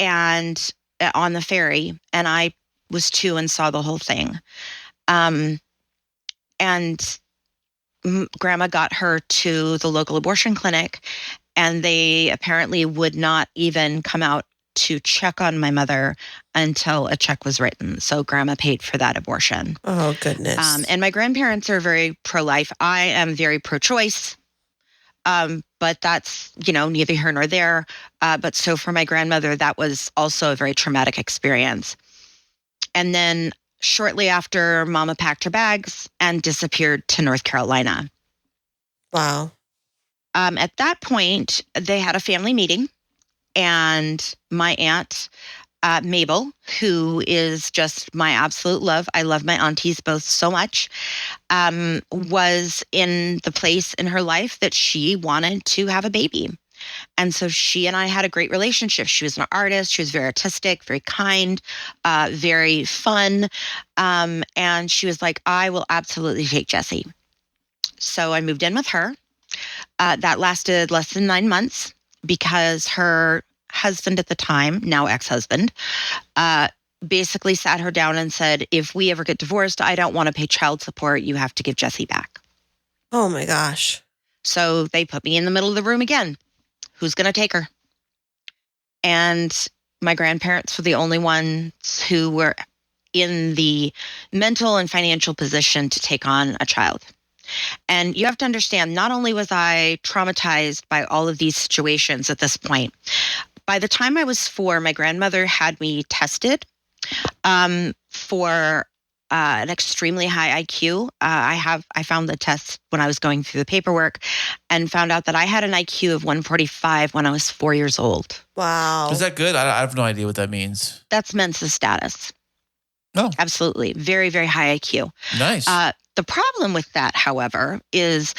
and on the ferry, and I was 2 and saw the whole thing. And Grandma got her to the local abortion clinic, and they apparently would not even come out to check on my mother until a check was written. So Grandma paid for that abortion. Oh, goodness. And my grandparents are very pro-life. I am very pro-choice. But that's, neither here nor there. But so for my grandmother, that was also a very traumatic experience. And then shortly after, Mama packed her bags and disappeared to North Carolina. Wow. At that point, they had a family meeting, and my aunt, Mabel, who is just my absolute love. I love my aunties both so much, was in the place in her life that she wanted to have a baby. And so she and I had a great relationship. She was an artist. She was very artistic, very kind, very fun. And she was like, I will absolutely take Jesse. So I moved in with her. That lasted less than 9 months because her husband at the time, now ex-husband, basically sat her down and said, if we ever get divorced, I don't want to pay child support. You have to give Jesse back. Oh my gosh. So they put me in the middle of the room again. Who's going to take her? And my grandparents were the only ones who were in the mental and financial position to take on a child. And you have to understand, not only was I traumatized by all of these situations at this point, by the time I was 4, my grandmother had me tested for an extremely high IQ. I found the test when I was going through the paperwork and found out that I had an IQ of 145 when I was 4 years old. Wow. Is that good? I have no idea what that means. That's Mensa status. No. Absolutely. Very, very high IQ. Nice. The problem with that, however, is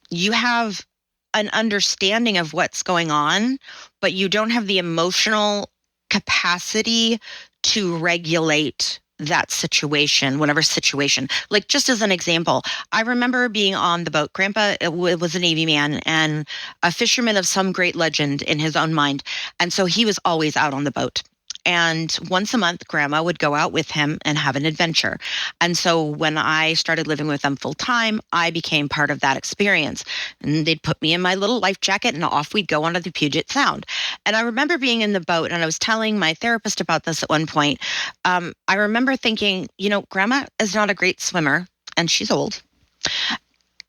you have an understanding of what's going on, but you don't have the emotional capacity to regulate that situation, whatever situation. Like, just as an example, I remember being on the boat. Grandpa was a Navy man and a fisherman of some great legend in his own mind. And so he was always out on the boat. And once a month, Grandma would go out with him and have an adventure. And so when I started living with them full time, I became part of that experience. And they'd put me in my little life jacket and off we'd go onto the Puget Sound. And I remember being in the boat, and I was telling my therapist about this at one point. I remember thinking, Grandma is not a great swimmer, and she's old.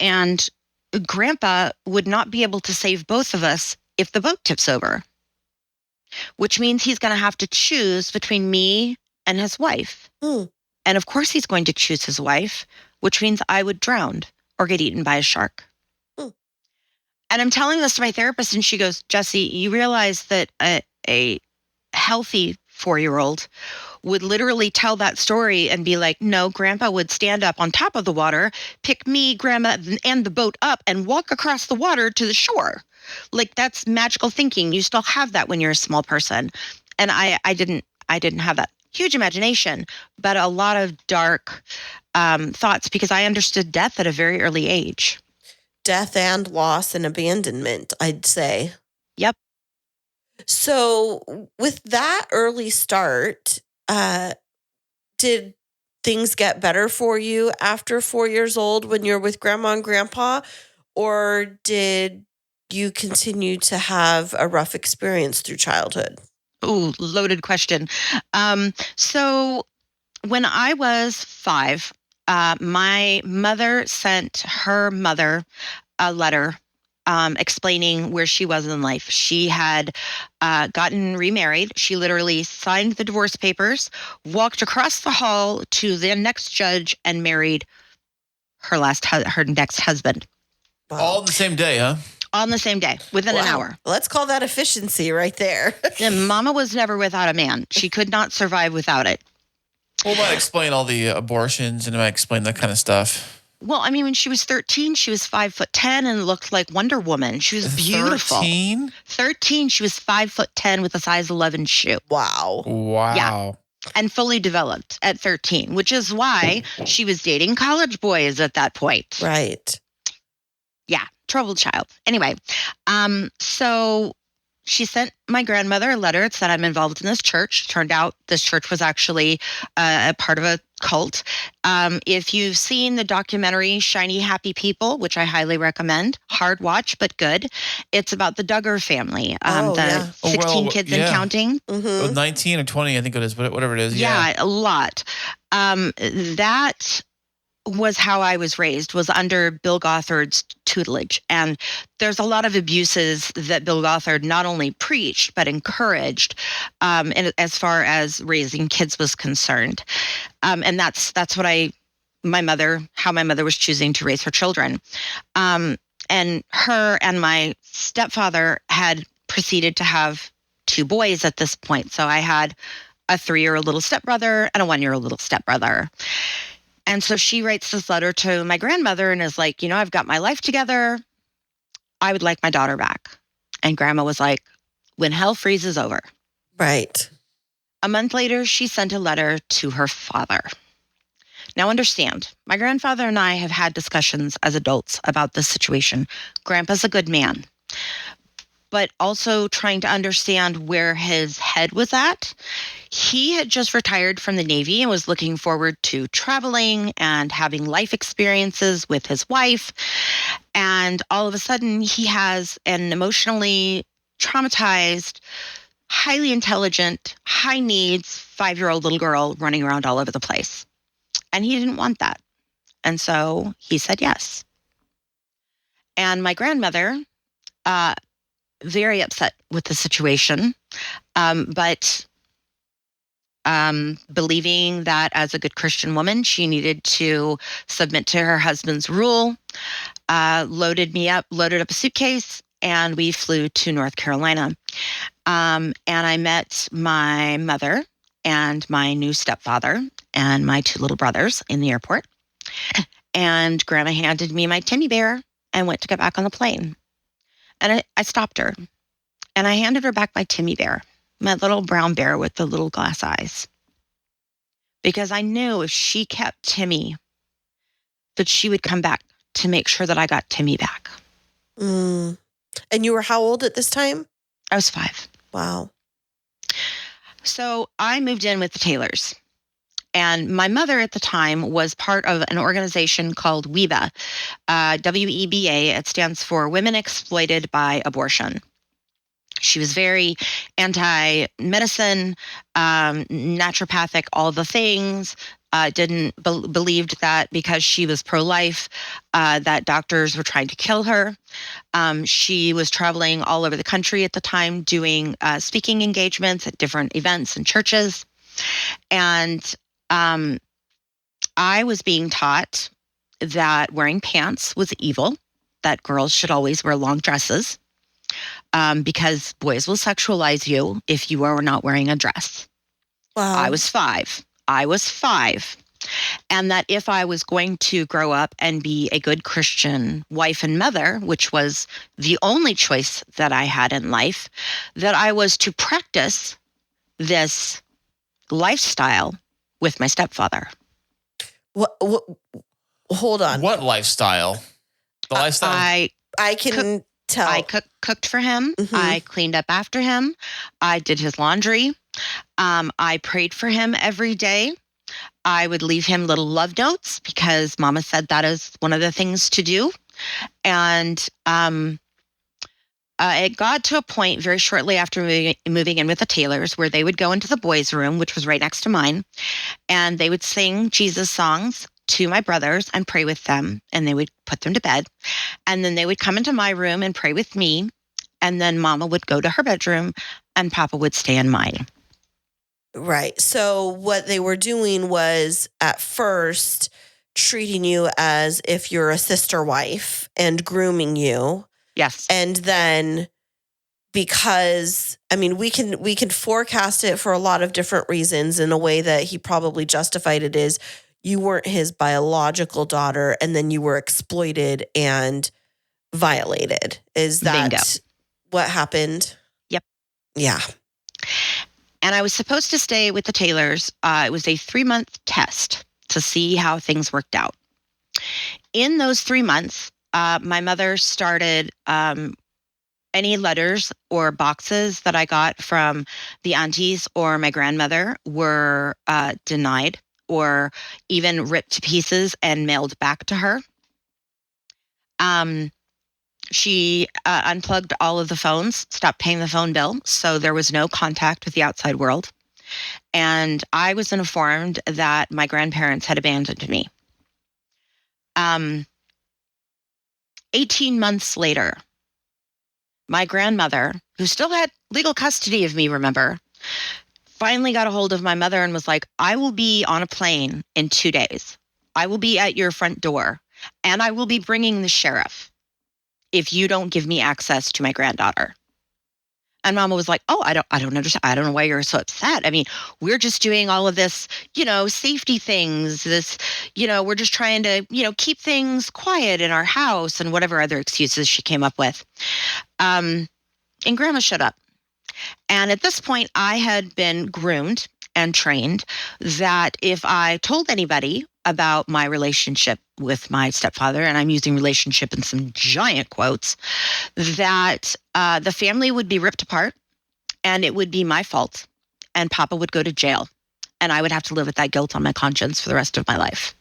And Grandpa would not be able to save both of us if the boat tips over, which means he's going to have to choose between me and his wife. And of course he's going to choose his wife, which means I would drown or get eaten by a shark. And I'm telling this to my therapist, and she goes, Jesse, you realize that a healthy 4-year-old would literally tell that story and be like, no, Grandpa would stand up on top of the water, pick me, Grandma, and the boat up and walk across the water to the shore. Like that's magical thinking. You still have that when you're a small person. And I didn't have that huge imagination, but a lot of dark thoughts because I understood death at a very early age. Death and loss and abandonment, I'd say. Yep. So with that early start, did things get better for you after 4 years old when you're with grandma and grandpa? Or did you continue to have a rough experience through childhood? Ooh, loaded question. So when I was 5, my mother sent her mother a letter explaining where she was in life. She had gotten remarried. She literally signed the divorce papers, walked across the hall to the next judge, and married her next husband. Wow. All on the same day, huh? On the same day, within an hour. Let's call that efficiency right there. And Mama was never without a man. She could not survive without it. Well, it might explain all the abortions and it might explain that kind of stuff. Well, I mean, when she was 13, she was 5'10" and looked like Wonder Woman. She was beautiful. 13? 13, she was 5'10" with a size 11 shoe. Wow. Wow. And fully developed at 13, which is why she was dating college boys at that point. Right. Yeah, troubled child. Anyway, so she sent my grandmother a letter. It said, I'm involved in this church. Turned out this church was actually a part of a cult. If you've seen the documentary Shiny Happy People, which I highly recommend, hard watch, but good. It's about the Duggar family, 16 kids and counting. Mm-hmm. 19 or 20, I think it is, whatever it is. Yeah, a lot. That was how I was raised, was under Bill Gothard's tutelage. And there's a lot of abuses that Bill Gothard not only preached, but encouraged and as far as raising kids was concerned. And that's what how my mother was choosing to raise her children. And her and my stepfather had proceeded to have 2 boys at this point. So I had a 3-year-old little stepbrother and a 1-year-old little stepbrother. And so she writes this letter to my grandmother and is like, I've got my life together. I would like my daughter back. And grandma was like, when hell freezes over. Right. A month later, she sent a letter to her father. Now understand, my grandfather and I have had discussions as adults about this situation. Grandpa's a good man, but also trying to understand where his head was at. He had just retired from the Navy and was looking forward to traveling and having life experiences with his wife. And all of a sudden, he has an emotionally traumatized, highly intelligent, high needs 5-year-old little girl running around all over the place. And he didn't want that. And so he said yes. And my grandmother, very upset with the situation, but believing that as a good Christian woman, she needed to submit to her husband's rule, loaded up a suitcase, and we flew to North Carolina. And I met my mother and my new stepfather and my 2 little brothers in the airport. And Grandma handed me my Timmy bear and went to get back on the plane. And I stopped her and I handed her back my Timmy bear, my little brown bear with the little glass eyes. Because I knew if she kept Timmy, that she would come back to make sure that I got Timmy back. Mm. And you were how old at this time? I was 5. Wow. So I moved in with the Taylors. And my mother at the time was part of an organization called WEBA, WEBA. It stands for Women Exploited by Abortion. She was very anti-medicine, naturopathic, all the things. Believed that because she was pro-life, that doctors were trying to kill her. She was traveling all over the country at the time, doing speaking engagements at different events and churches. And I was being taught that wearing pants was evil, that girls should always wear long dresses, because boys will sexualize you if you are not wearing a dress. Wow. I was 5. And that if I was going to grow up and be a good Christian wife and mother, which was the only choice that I had in life, that I was to practice this lifestyle with my stepfather. What hold on. What lifestyle? The lifestyle? I can tell. I cooked for him. Mm-hmm. I cleaned up after him. I did his laundry. I prayed for him every day. I would leave him little love notes because Mama said that is one of the things to do. And it got to a point very shortly after moving in with the Taylors where they would go into the boys' room, which was right next to mine, and they would sing Jesus songs to my brothers and pray with them, and they would put them to bed. And then they would come into my room and pray with me, and then Mama would go to her bedroom and Papa would stay in mine. Right. So what they were doing was at first treating you as if you're a sister wife and grooming you. Yes. And then because, I mean, we can forecast it for a lot of different reasons. In a way that he probably justified it is you weren't his biological daughter and then you were exploited and violated. Is that Bingo. What happened? Yep. Yeah. And I was supposed to stay with the Taylors. It was a 3-month test to see how things worked out. In those 3 months, my mother started any letters or boxes that I got from the aunties or my grandmother were denied or even ripped to pieces and mailed back to her. She unplugged all of the phones, stopped paying the phone bill, so there was no contact with the outside world. And I was informed that my grandparents had abandoned me. 18 months later, my grandmother, who still had legal custody of me, remember, finally got a hold of my mother and was like, I will be on a plane in 2 days. I will be at your front door, and I will be bringing the sheriff if you don't give me access to my granddaughter. And Mama was like, oh, I don't understand. I don't know why you're so upset. I mean, we're just doing all of this, safety things, we're just trying to, keep things quiet in our house and whatever other excuses she came up with. And Grandma shut up. And at this point, I had been groomed and trained that if I told anybody about my relationship with my stepfather, and I'm using relationship in some giant quotes, that the family would be ripped apart and it would be my fault and Papa would go to jail and I would have to live with that guilt on my conscience for the rest of my life.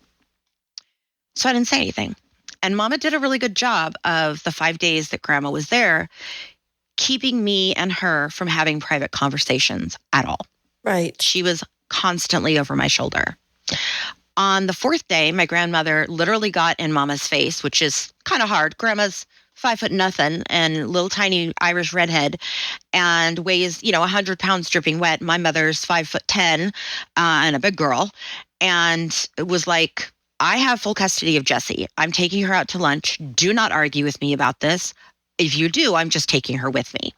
So I didn't say anything. And Mama did a really good job of the 5 days that Grandma was there, keeping me and her from having private conversations at all. Right. She was constantly over my shoulder. On the 4th day, my grandmother literally got in Mama's face, which is kind of hard. Grandma's 5'0" and little tiny Irish redhead and weighs, 100 pounds dripping wet. My mother's 5'10" and a big girl. And it was like, I have full custody of Jesse. I'm taking her out to lunch. Do not argue with me about this. If you do, I'm just taking her with me.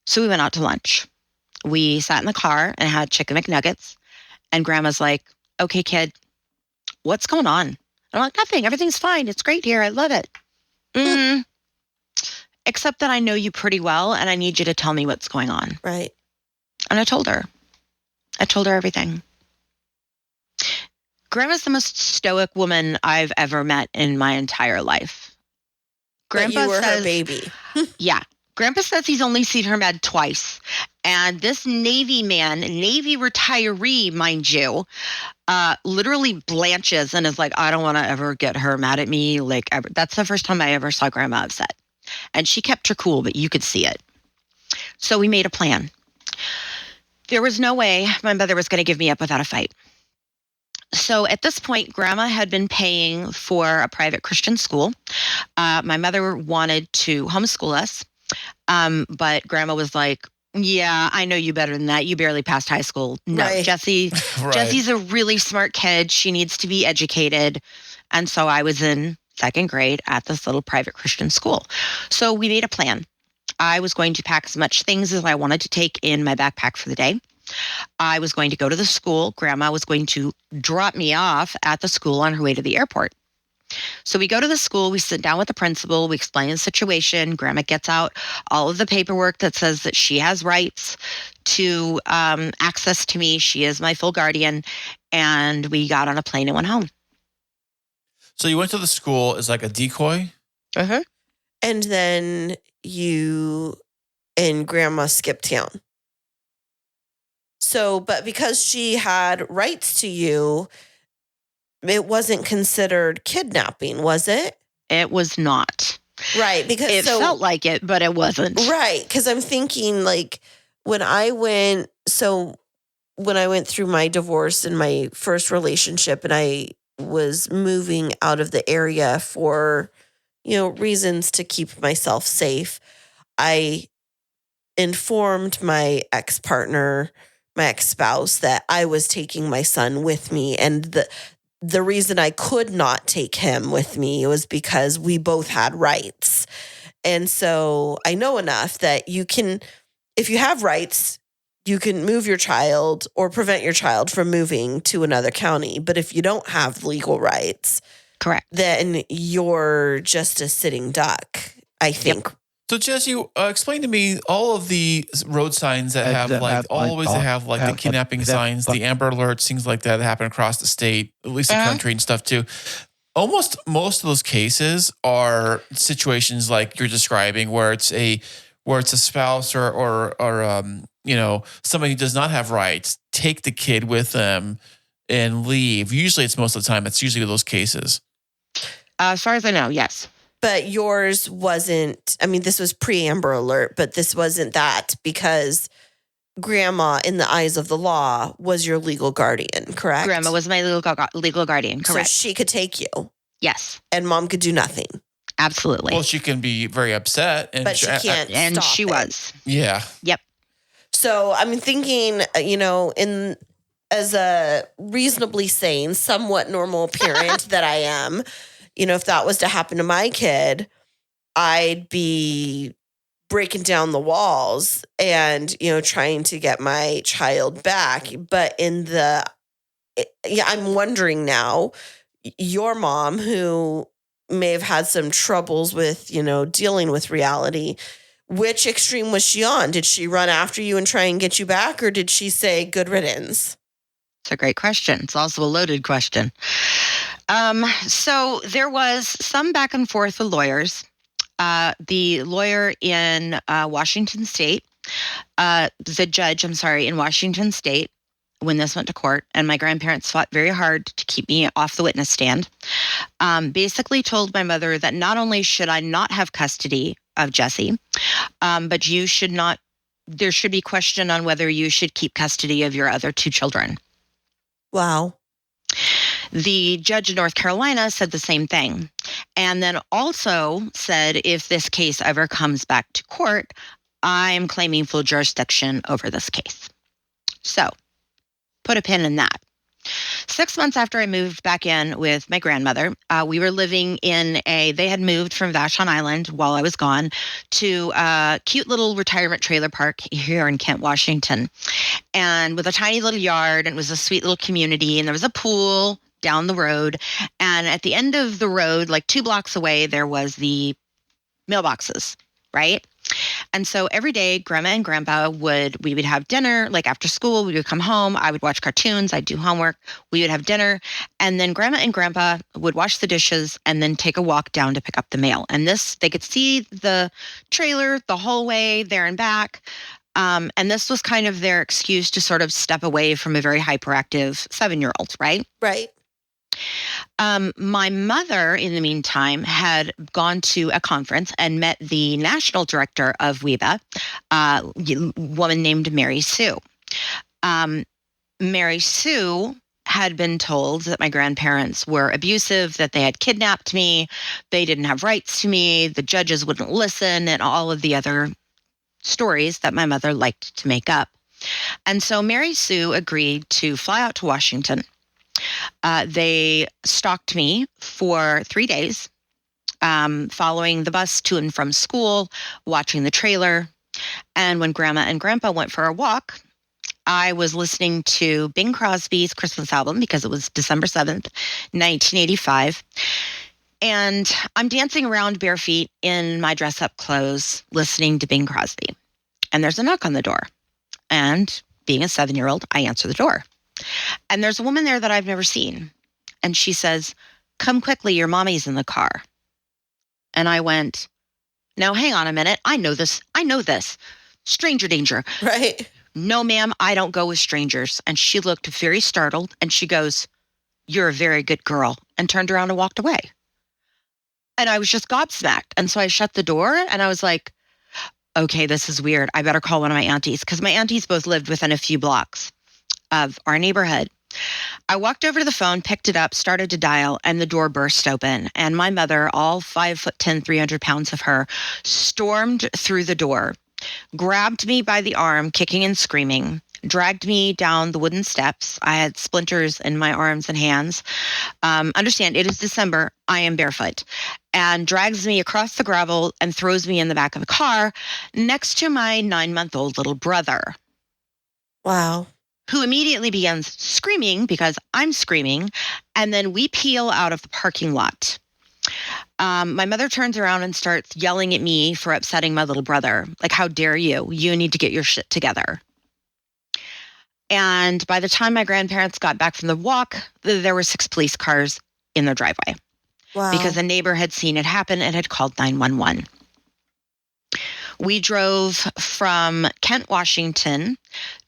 So we went out to lunch. We sat in the car and had chicken McNuggets. And Grandma's like, okay, kid, what's going on? I'm like, nothing. Everything's fine. It's great here. I love it. Except that I know you pretty well and I need you to tell me what's going on. Right. And I told her everything. Grandma's the most stoic woman I've ever met in my entire life. Grandpa you were her baby. Yeah. Grandpa says he's only seen her mad twice. And this Navy man, Navy retiree, mind you, literally blanches and is like, I don't want to ever get her mad at me. Like, ever. That's the first time I ever saw Grandma upset. And she kept her cool, but you could see it. So we made a plan. There was no way my mother was going to give me up without a fight. So at this point, Grandma had been paying for a private Christian school. My mother wanted to homeschool us. But Grandma was like, yeah, I know you better than that. You barely passed high school. No, right. Jesse's a really smart kid. She needs to be educated. And so I was in 2nd grade at this little private Christian school. So we made a plan. I was going to pack as much things as I wanted to take in my backpack for the day. I was going to go to the school. Grandma was going to drop me off at the school on her way to the airport. So we go to the school, we sit down with the principal, we explain the situation. Grandma gets out all of the paperwork that says that she has rights to access to me. She is my full guardian. And we got on a plane and went home. So you went to the school as like a decoy? Uh-huh. And then you and Grandma skipped town. So, but because she had rights to you, it wasn't considered kidnapping, was it? It was not. Right. Because it felt like it, but it wasn't. Right. Because I'm thinking like when I went through my divorce and my first relationship and I was moving out of the area for, reasons to keep myself safe, I informed my ex-partner, my ex-spouse, that I was taking my son with me. And the reason I could not take him with me was because we both had rights. And so I know enough that you can, if you have rights, you can move your child or prevent your child from moving to another county. But if you don't have legal rights, correct, then you're just a sitting duck, I think. Yep. So Jesse, explain to me all of the road signs that have the kidnapping signs, the Amber Alerts, things like that happen across the state, at least the country and stuff too. Almost most of those cases are situations like you're describing, where it's a spouse or somebody who does not have rights, take the kid with them and leave. Usually, it's most of the time. It's usually those cases. As far as I know, yes. But yours wasn't, this was pre-Amber Alert, but this wasn't that because Grandma, in the eyes of the law, was your legal guardian, correct? Grandma was my legal guardian, correct. So she could take you. Yes. And Mom could do nothing. Absolutely. Well, she can be very upset. But she can't and stop she it. was. Yeah. Yep. So I'm thinking, as a reasonably sane, somewhat normal parent that I am, if that was to happen to my kid, I'd be breaking down the walls and, trying to get my child back. But I'm wondering now, your mom, who may have had some troubles with, dealing with reality, which extreme was she on? Did she run after you and try and get you back? Or did she say good riddance? It's a great question. It's also a loaded question. So there was some back and forth with lawyers. The lawyer in Washington State, the judge, in Washington State, when this went to court, and my grandparents fought very hard to keep me off the witness stand, basically told my mother that not only should I not have custody of Jesse, but there should be question on whether you should keep custody of your other two children. Wow. The judge in North Carolina said the same thing, and then also said, if this case ever comes back to court, I am claiming full jurisdiction over this case. So, put a pin in that. 6 months after I moved back in with my grandmother, we were living they had moved from Vashon Island while I was gone to a cute little retirement trailer park here in Kent, Washington. And with a tiny little yard, and it was a sweet little community, and there was a pool down the road. And at the end of the road, like 2 blocks away, there was the mailboxes, right? And so every day, Grandma and Grandpa we would have dinner, like after school, we would come home, I would watch cartoons, I'd do homework, we would have dinner, and then Grandma and Grandpa would wash the dishes and then take a walk down to pick up the mail. And they could see the trailer the whole way there and back. And this was kind of their excuse to sort of step away from a very hyperactive 7-year-old, right? Right. My mother, in the meantime, had gone to a conference and met the national director of WEBA, a woman named Mary Sue. Mary Sue had been told that my grandparents were abusive, that they had kidnapped me, they didn't have rights to me, the judges wouldn't listen, and all of the other stories that my mother liked to make up. And so Mary Sue agreed to fly out to Washington. They stalked me for 3 days, following the bus to and from school, watching the trailer. And when Grandma and Grandpa went for a walk, I was listening to Bing Crosby's Christmas album because it was December 7th, 1985. And I'm dancing around bare feet in my dress-up clothes, listening to Bing Crosby. And there's a knock on the door. And being a 7-year-old, I answer the door. And there's a woman there that I've never seen. And she says, "Come quickly, your mommy's in the car." And I went, "Now, hang on a minute. I know this. Stranger danger." Right. "No, ma'am, I don't go with strangers." And she looked very startled. And she goes, "You're a very good girl," and turned around and walked away. And I was just gobsmacked. And so I shut the door and I was like, okay, this is weird. I better call one of my aunties, because my aunties both lived within a few blocks of our neighborhood. I walked over to the phone, picked it up, started to dial, and the door burst open. And my mother, all 5'10", 300 pounds of her, stormed through the door, grabbed me by the arm, kicking and screaming, dragged me down the wooden steps. I had splinters in my arms and hands. Understand, it is December. I am barefoot. And drags me across the gravel and throws me in the back of a car next to my 9-month-old little brother. Wow. Who immediately begins screaming because I'm screaming. And then we peel out of the parking lot. My mother turns around and starts yelling at me for upsetting my little brother. Like, how dare you? You need to get your shit together. And by the time my grandparents got back from the walk, there were 6 police cars in their driveway. Wow. Because a neighbor had seen it happen and had called 911. We drove from Kent, Washington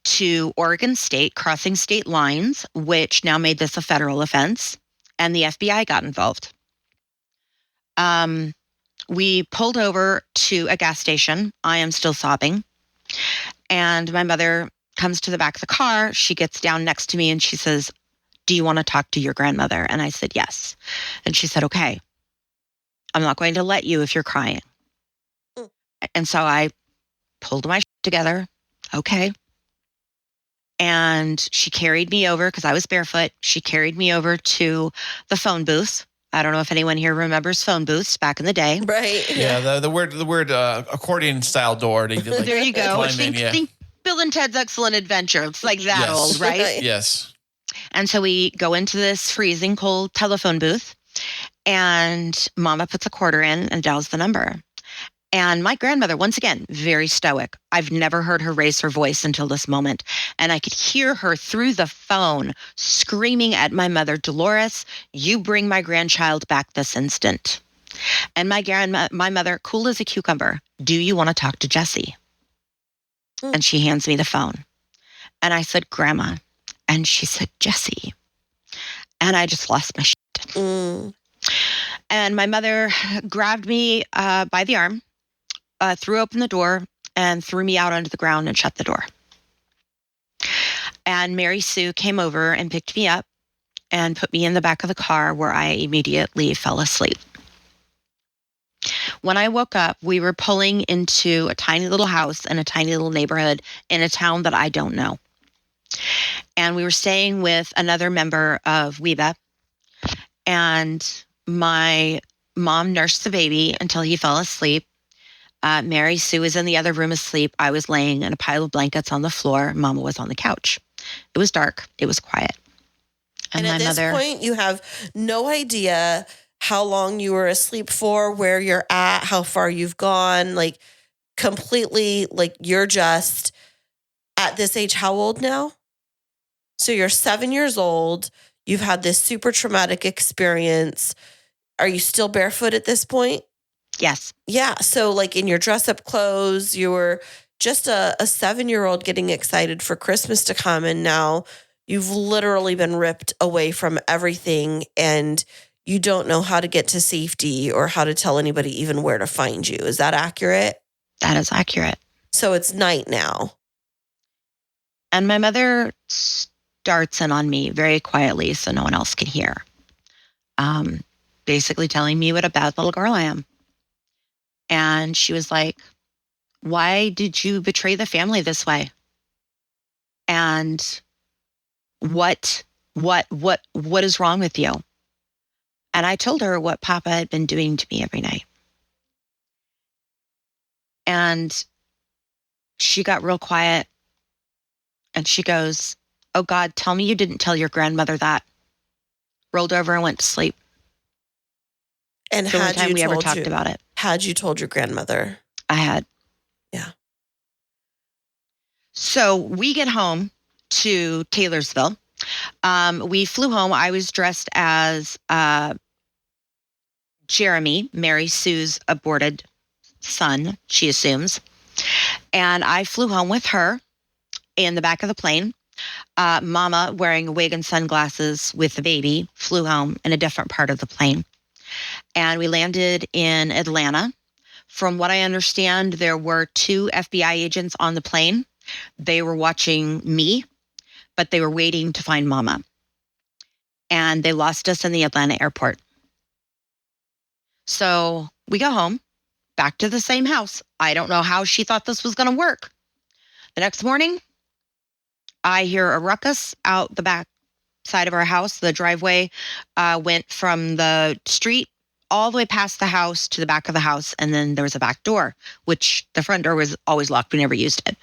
to Oregon State, crossing state lines, which now made this a federal offense, and the FBI got involved. We pulled over to a gas station. I am still sobbing. And my mother comes to the back of the car. She gets down next to me and she says, "Do you want to talk to your grandmother?" And I said, "Yes." And she said, "Okay, I'm not going to let you if you're crying." And so I pulled my together. Okay. And she carried me over, because I was barefoot. She carried me over to the phone booth. I don't know if anyone here remembers phone booths back in the day. Right. Yeah, the word accordion style door. They did, like, there you go. Think Bill and Ted's Excellent Adventure. It's like that Yes. old, right? Yes. And so we go into this freezing cold telephone booth, and Mama puts a quarter in and dials the number. And my grandmother, once again, very stoic. I've never heard her raise her voice until this moment. And I could hear her through the phone screaming at my mother, "Dolores, you bring my grandchild back this instant." And my mother, cool as a cucumber, "Do you want to talk to Jesse?" And she hands me the phone. And I said, "Grandma." And she said, "Jesse." And I just lost my shit. And my mother grabbed me by the arm, threw open the door, and threw me out onto the ground and shut the door. And Mary Sue came over and picked me up and put me in the back of the car, where I immediately fell asleep. When I woke up, we were pulling into a tiny little house in a tiny little neighborhood in a town that I don't know. And we were staying with another member of WEBA. And my mom nursed the baby until he fell asleep. Mary Sue was in the other room asleep. I was laying in a pile of blankets on the floor. Mama was on the couch. It was dark. It was quiet. And at this point, you have no idea how long you were asleep for, where you're at, how far you've gone, like completely, like you're just at this age. How old now? So you're 7 years old. You've had this super traumatic experience. Are you still barefoot at this point? Yes. Yeah. So like in your dress up clothes, you were just a 7-year-old getting excited for Christmas to come. And now you've literally been ripped away from everything, and you don't know how to get to safety or how to tell anybody even where to find you. Is that accurate? That is accurate. So it's night now. And my mother starts in on me very quietly so no one else can hear. Basically telling me what a bad little girl I am. And she was like, "Why did you betray the family this way? And what is wrong with you?" And I told her what Papa had been doing to me every night. And she got real quiet. And she goes, "Oh God, tell me you didn't tell your grandmother that." Rolled over and went to sleep. And the only time we ever talked about it. Had you told your grandmother? I had. Yeah. So we get home to Taylorsville. We flew home. I was dressed as Jeremy, Mary Sue's aborted son, she assumes. And I flew home with her in the back of the plane. Mama, wearing a wig and sunglasses with the baby, flew home in a different part of the plane. And we landed in Atlanta. From what I understand, there were 2 FBI agents on the plane. They were watching me, but they were waiting to find Mama. And they lost us in the Atlanta airport. So we go home, back to the same house. I don't know how she thought this was going to work. The next morning, I hear a ruckus out the back side of our house. The driveway went from the street all the way past the house to the back of the house. And then there was a back door, which the front door was always locked. We never used it.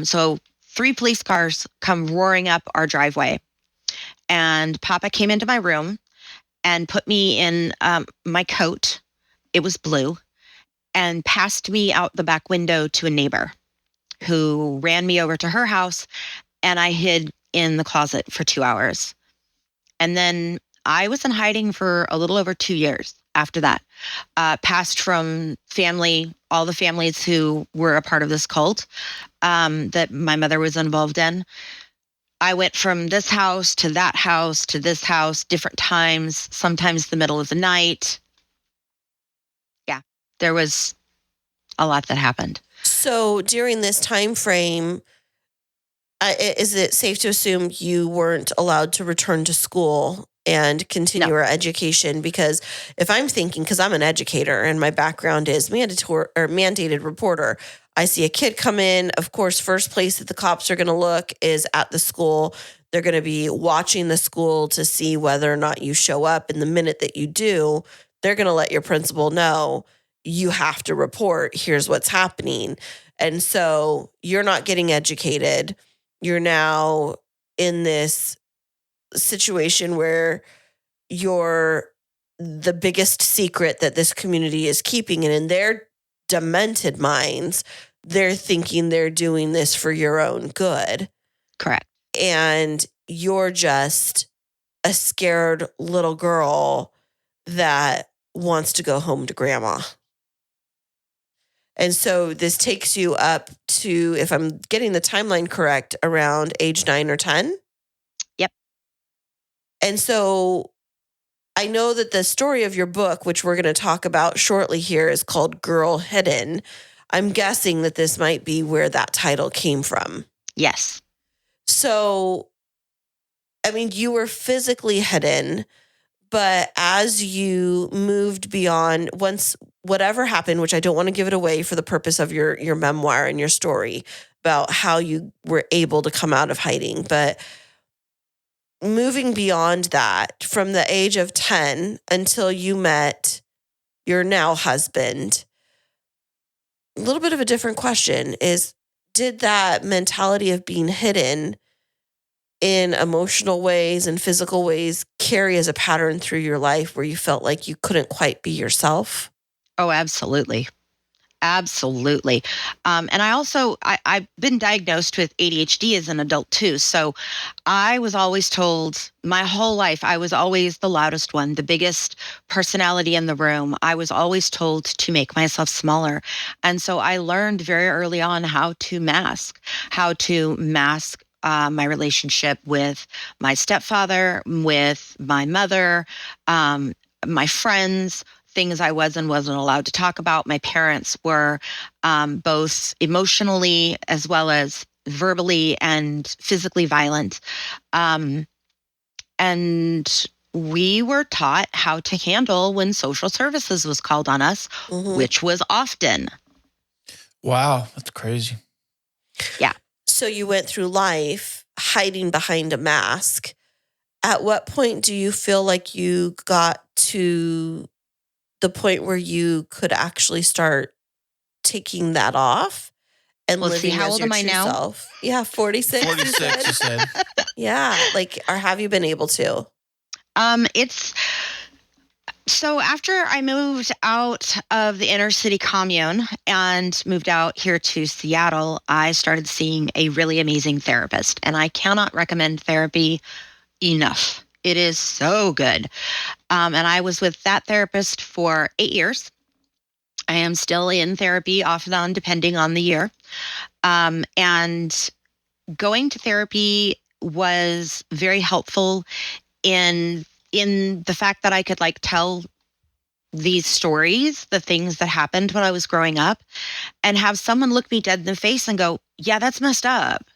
So 3 police cars come roaring up our driveway. And Papa came into my room and put me in my coat. It was blue. And passed me out the back window to a neighbor who ran me over to her house. And I hid in the closet for 2 hours. And then I was in hiding for a little over 2 years after that. Passed from family, all the families who were a part of this cult that my mother was involved in. I went from this house to that house to this house, different times, sometimes the middle of the night. Yeah, there was a lot that happened. So during this time frame, is it safe to assume you weren't allowed to return to school and continue your education? Because if I'm thinking, because I'm an educator and my background is mandated reporter, I see a kid come in. Of course, first place that the cops are going to look is at the school. They're going to be watching the school to see whether or not you show up. And the minute that you do, they're going to let your principal know you have to report. Here's what's happening. And so you're not getting educated. You're now in this situation where you're the biggest secret that this community is keeping. And in their demented minds, they're thinking they're doing this for your own good. Correct. And you're just a scared little girl that wants to go home to grandma. And so this takes you up to, if I'm getting the timeline correct, around age 9 or 10? Yep. And so I know that the story of your book, which we're going to talk about shortly here, is called Girl Hidden. I'm guessing that this might be where that title came from. Yes. So, I mean, you were physically hidden, but as you moved beyond, once whatever happened, which I don't want to give it away for the purpose of your memoir and your story about how you were able to come out of hiding, but moving beyond that, from the age of 10 until you met your now husband, a little bit of a different question is, did that mentality of being hidden in emotional ways and physical ways carry as a pattern through your life where you felt like you couldn't quite be yourself? Oh, absolutely. Absolutely. And I also, I've been diagnosed with ADHD as an adult too. So I was always told my whole life, I was always the loudest one, the biggest personality in the room. I was always told to make myself smaller. And so I learned very early on how to mask my relationship with my stepfather, with my mother, my friends, things I was and wasn't allowed to talk about. My parents were both emotionally as well as verbally and physically violent. And we were taught how to handle when social services was called on us, which was often. Wow, that's crazy. Yeah. So you went through life hiding behind a mask. At what point do you feel like you got to the point where you could actually start taking that off and Let's see, living how as old your am I true now? self. Yeah, 46. 46, you said. Yeah, like, or have you been able to? It's so after I moved out of the inner city commune and moved out here to Seattle, I started seeing a really amazing therapist, and I cannot recommend therapy enough. It is so good. And I was with that therapist for 8 years. I am still in therapy off and on, depending on the year. And going to therapy was very helpful in the fact that I could like tell these stories, the things that happened when I was growing up, and have someone look me dead in the face and go, "Yeah, that's messed up.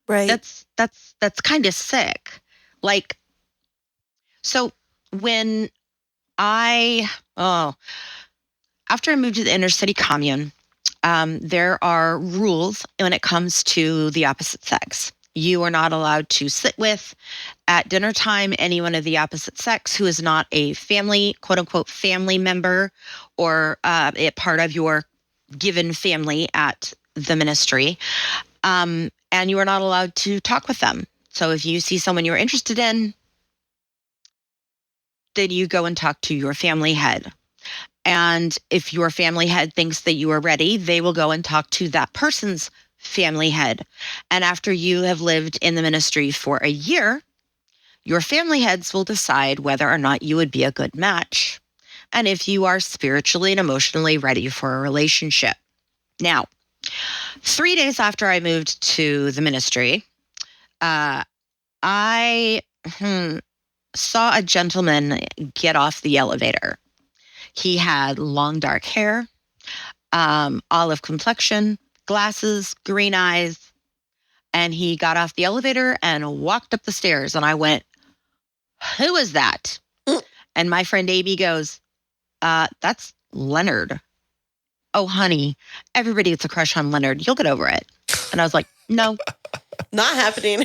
Right. That's kind of sick." Like, so when after I moved to the inner city commune, there are rules when it comes to the opposite sex. You are not allowed to sit with at dinner time anyone of the opposite sex who is not a family, quote unquote, family member or a part of your given family at the ministry. And you are not allowed to talk with them. So if you see someone you're interested in, then you go and talk to your family head. And if your family head thinks that you are ready, they will go and talk to that person's family head. And after you have lived in the ministry for a year, your family heads will decide whether or not you would be a good match and if you are spiritually and emotionally ready for a relationship. Now, 3 days after I moved to the ministry, I saw a gentleman get off the elevator. He had long dark hair, olive complexion, glasses, green eyes, and he got off the elevator and walked up the stairs. And I went, "Who is that?" And my friend Amy goes, "That's Leonard." "Oh, honey, everybody gets a crush on Leonard. You'll get over it." And I was like, "No, Not happening.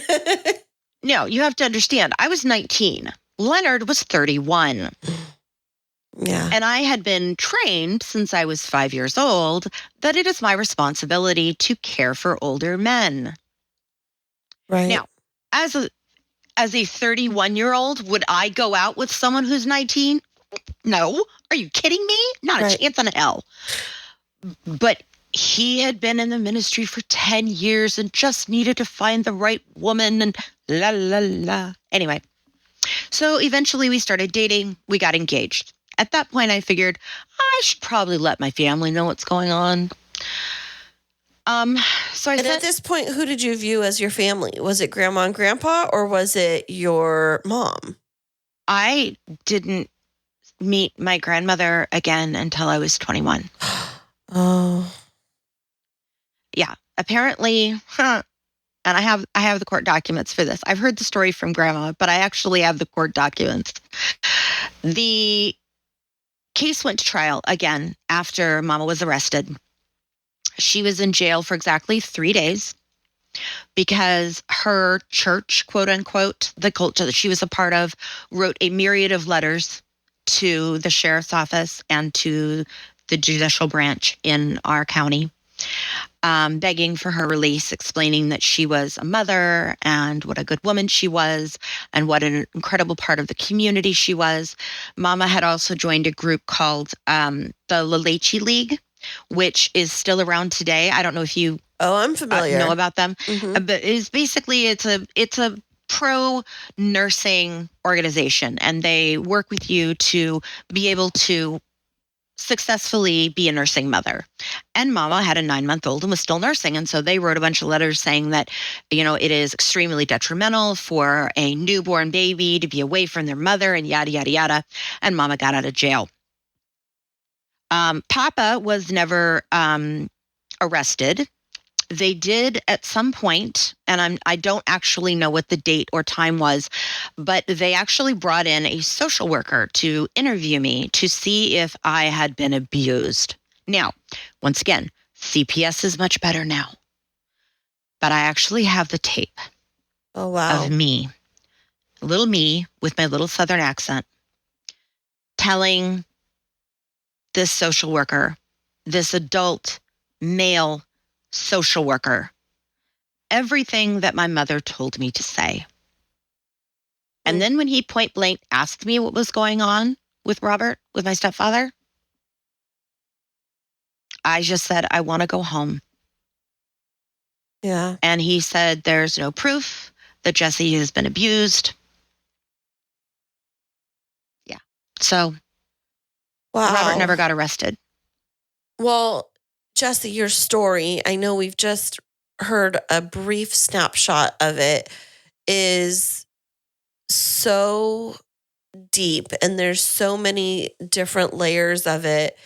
no, you have to understand. I was 19. Leonard was 31. Yeah. And I had been trained since I was 5 years old that it is my responsibility to care for older men. Right. Now, as a 31-year-old, would I go out with someone who's 19? No. Are you kidding me? Not a chance in hell. But he had been in the ministry for 10 years and just needed to find the right woman and la, la, la. Anyway, so eventually we started dating. We got engaged. At that point, I figured I should probably let my family know what's going on. So at this point, who did you view as your family? Was it grandma and grandpa, or was it your mom? I didn't meet my grandmother again until I was 21. Oh. Yeah. Apparently, and I have the court documents for this. I've heard the story from grandma, but I actually have the court documents. The case went to trial again after Mama was arrested. She was in jail for exactly 3 days because her church, quote unquote, the cult that she was a part of, wrote a myriad of letters to the sheriff's office and to the judicial branch in our county, begging for her release, explaining that she was a mother and what a good woman she was and what an incredible part of the community she was. Mama had also joined a group called the La Leche League, which is still around today. I don't know if you I'm familiar. know about them, Mm-hmm. but it's a pro nursing organization, and they work with you to be able to successfully be a nursing mother. And Mama had a 9-month-old and was still nursing. And so they wrote a bunch of letters saying that, it is extremely detrimental for a newborn baby to be away from their mother and yada, yada, yada. And Mama got out of jail. Papa was never arrested. They did at some point, and I don't actually know what the date or time was, but they actually brought in a social worker to interview me to see if I had been abused. Now, once again, CPS is much better now, but I actually have the tape of me, little me with my little Southern accent, telling this social worker, this adult male social worker, everything that my mother told me to say. And then when he point blank asked me what was going on with Robert, with my stepfather, I just said, I want to go home. Yeah. And he said, there's no proof that Jesse has been abused. Yeah. So Robert never got arrested. Well, Jesse, your story, I know we've just heard a brief snapshot of it, is so deep and there's so many different layers of it.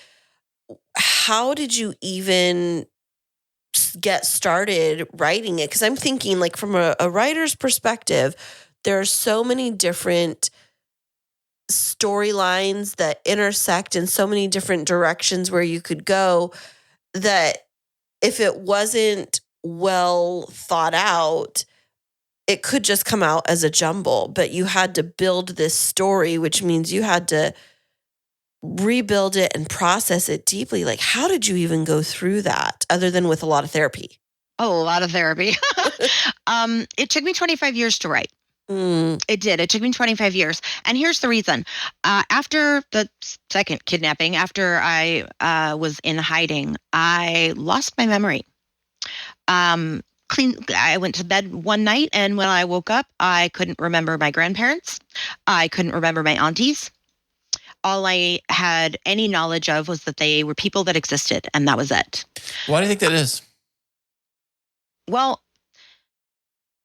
How did you even get started writing it? Because I'm thinking, like, from a writer's perspective, there are so many different storylines that intersect in so many different directions where you could go, that if it wasn't well thought out, it could just come out as a jumble. But you had to build this story, which means you had to rebuild it and process it deeply. Like, how did you even go through that other than with a lot of therapy? Oh, a lot of therapy. It took me 25 years to write. It did. It took me 25 years. And here's the reason. After the second kidnapping, after I was in hiding, I lost my memory. I went to bed one night, and when I woke up, I couldn't remember my grandparents. I couldn't remember my aunties. All I had any knowledge of was that they were people that existed, and that was it. Why do you think that is? Well,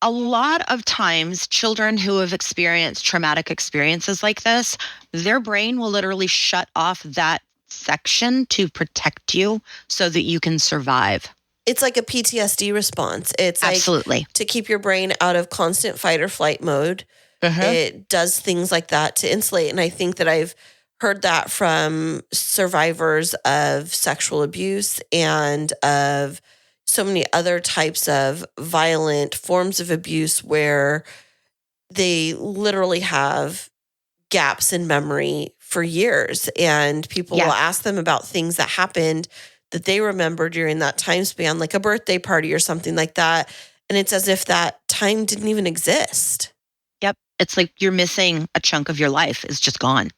a lot of times, children who have experienced traumatic experiences like this, their brain will literally shut off that section to protect you so that you can survive. It's like a PTSD response. It's absolutely like to keep your brain out of constant fight or flight mode. It does things like that to insulate. And I think that I've heard that from survivors of sexual abuse and of so many other types of violent forms of abuse where they literally have gaps in memory for years. And people will ask them about things that happened that they remember during that time span, like a birthday party or something like that. And it's as if that time didn't even exist. Yep. It's like you're missing a chunk of your life. It's just gone.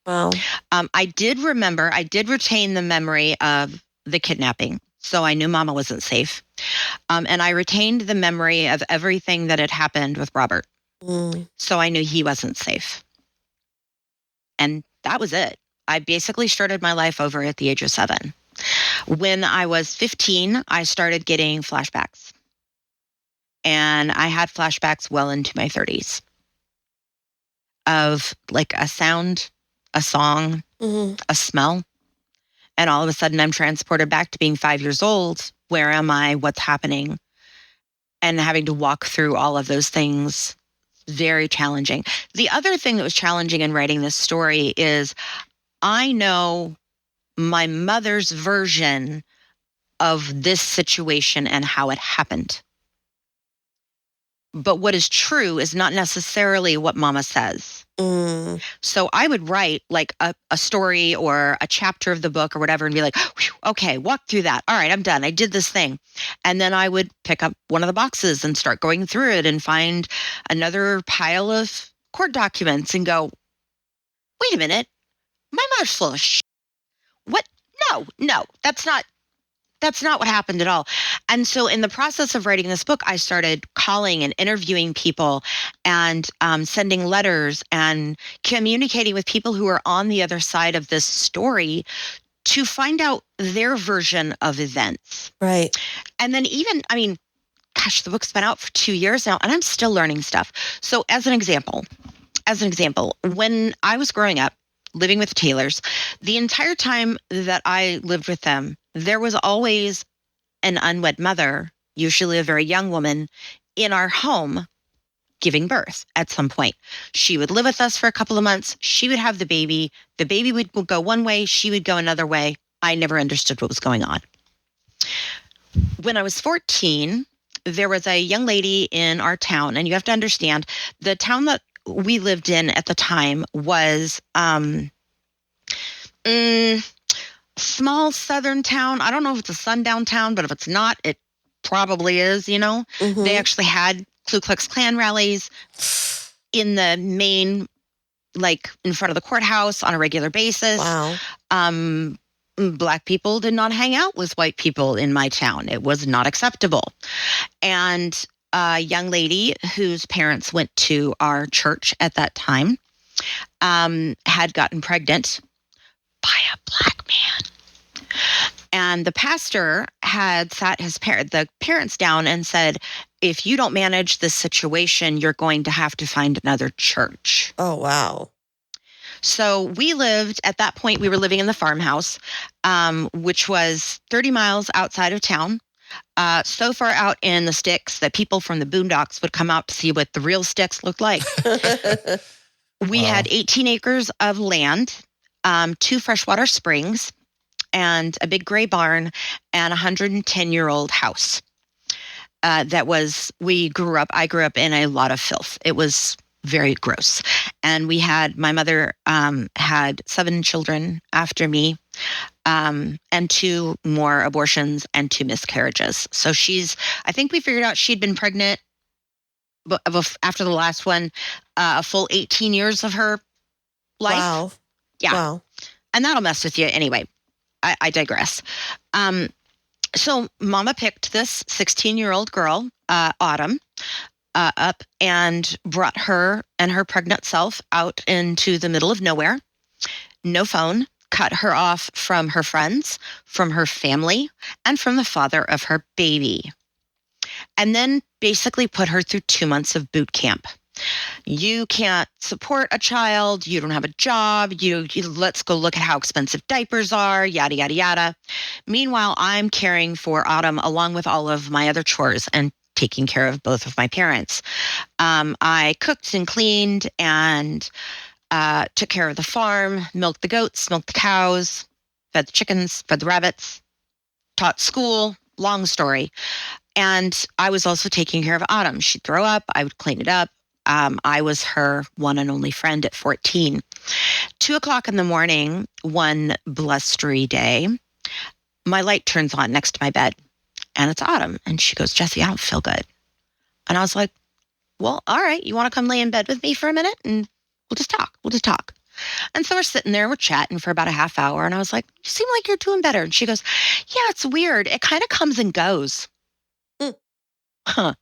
Wow. I did retain the memory of the kidnapping. So I knew Mama wasn't safe. And I retained the memory of everything that had happened with Robert. So I knew he wasn't safe. And that was it. I basically started my life over at the age of 7. When I was 15, I started getting flashbacks. And I had flashbacks well into my 30s of like a sound, a song, a smell. And all of a sudden I'm transported back to being 5 years old. Where am I? What's happening? And having to walk through all of those things, very challenging. The other thing that was challenging in writing this story is I know my mother's version of this situation and how it happened. But what is true is not necessarily what Mama says. So I would write like a story or a chapter of the book or whatever and be like, okay, walk through that. All right, I'm done. I did this thing. And then I would pick up one of the boxes and start going through it and find another pile of court documents and go, wait a minute, my mother's full of shit. What? No, that's not what happened at all. And so in the process of writing this book, I started calling and interviewing people and sending letters and communicating with people who are on the other side of this story to find out their version of events. Right. And then even, the book's been out for 2 years now and I'm still learning stuff. So as an example, when I was growing up, living with the Taylors, the entire time that I lived with them, there was always an unwed mother, usually a very young woman, in our home giving birth at some point. She would live with us for a couple of months. She would have the baby. The baby would go one way. She would go another way. I never understood what was going on. When I was 14, there was a young lady in our town, and you have to understand, the town that we lived in at the time was small southern town. I don't know if it's a sundown town, but if it's not, it probably is, you know. They actually had Ku Klux Klan rallies in the main, like in front of the courthouse on a regular basis. Wow. Black people did not hang out with white people in my town. It was not acceptable. And a young lady whose parents went to our church at that time had gotten pregnant by a black man. And the pastor had sat the parents down and said, if you don't manage this situation, you're going to have to find another church. Oh, wow. So we were living in the farmhouse, which was 30 miles outside of town, so far out in the sticks that people from the boondocks would come out to see what the real sticks looked like. We had 18 acres of land, 2 freshwater springs, and a big gray barn, and a 110-year-old house. I grew up in a lot of filth. It was very gross. And my mother had 7 children after me, and 2 more abortions and 2 miscarriages. So I think we figured out she'd been pregnant after the last one, a full 18 years of her life. Wow. Yeah. Wow. And that'll mess with you anyway. I digress. So Mama picked this 16-year-old girl, Autumn, up and brought her and her pregnant self out into the middle of nowhere. No phone, cut her off from her friends, from her family, and from the father of her baby. And then basically put her through 2 months of boot camp. You can't support a child. You don't have a job. You let's go look at how expensive diapers are, yada, yada, yada. Meanwhile, I'm caring for Autumn along with all of my other chores and taking care of both of my parents. I cooked and cleaned and took care of the farm, milked the goats, milked the cows, fed the chickens, fed the rabbits, taught school, long story. And I was also taking care of Autumn. She'd throw up, I would clean it up. I was her one and only friend at 14. 2:00 in the morning, one blustery day, my light turns on next to my bed. And it's Autumn. And she goes, Jesse, I don't feel good. And I was like, well, all right. You want to come lay in bed with me for a minute? And we'll just talk. And so we're sitting there, we're chatting for about a half hour. And I was like, you seem like you're doing better. And she goes, yeah, it's weird. It kind of comes and goes. Huh.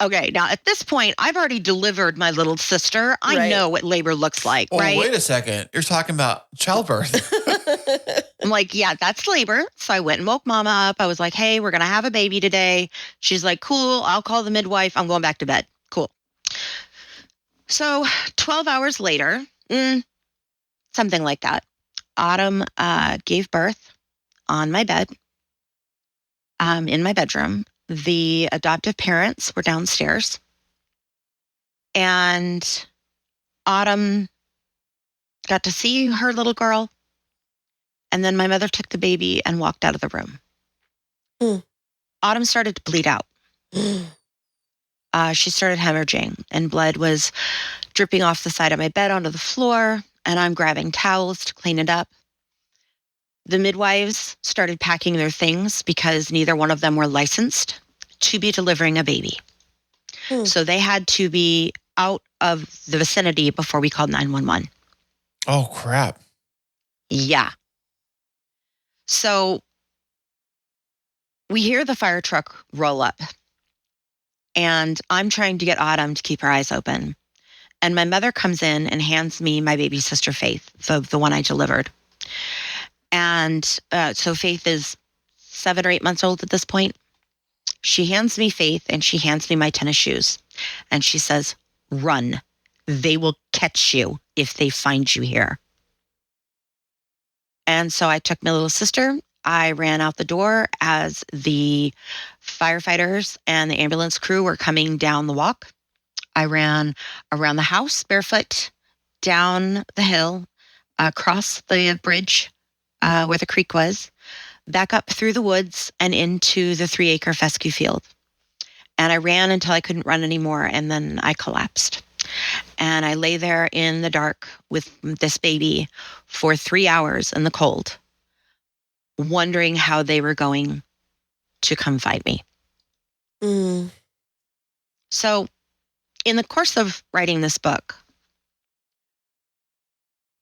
Okay, now at this point, I've already delivered my little sister. I know what labor looks like, right? Wait a second. You're talking about childbirth. I'm like, yeah, that's labor. So I went and woke Mama up. I was like, hey, we're going to have a baby today. She's like, cool, I'll call the midwife. I'm going back to bed. Cool. So 12 hours later, something like that, Autumn gave birth on my bed, in my bedroom. The adoptive parents were downstairs, and Autumn got to see her little girl. And then my mother took the baby and walked out of the room. Autumn started to bleed out. She started hemorrhaging, and blood was dripping off the side of my bed onto the floor, and I'm grabbing towels to clean it up. The midwives started packing their things because neither one of them were licensed to be delivering a baby. So they had to be out of the vicinity before we called 911. Oh, crap. Yeah. So we hear the fire truck roll up, and I'm trying to get Autumn to keep her eyes open. And my mother comes in and hands me my baby sister, Faith, the one I delivered. And so Faith is 7 or 8 months old at this point. She hands me Faith, and she hands me my tennis shoes. And she says, run. They will catch you if they find you here. And so I took my little sister. I ran out the door as the firefighters and the ambulance crew were coming down the walk. I ran around the house barefoot, down the hill, across the bridge where the creek was, back up through the woods and into the 3-acre fescue field. And I ran until I couldn't run anymore, and then I collapsed. And I lay there in the dark with this baby for 3 hours in the cold, wondering how they were going to come find me. Mm. So in the course of writing this book,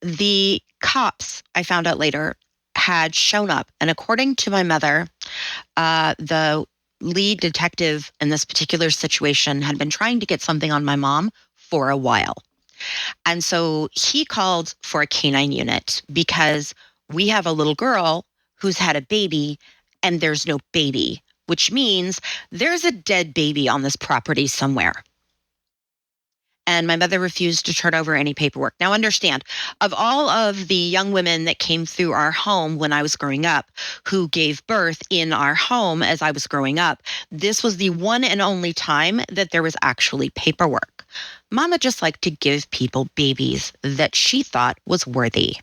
the cops, I found out later, had shown up. And according to my mother, the lead detective in this particular situation had been trying to get something on my mom for a while. And so he called for a canine unit because we have a little girl who's had a baby and there's no baby, which means there's a dead baby on this property somewhere. And my mother refused to turn over any paperwork. Now understand, of all of the young women that came through our home when I was growing up, who gave birth in our home as I was growing up, this was the one and only time that there was actually paperwork. Mama just liked to give people babies that she thought was worthy.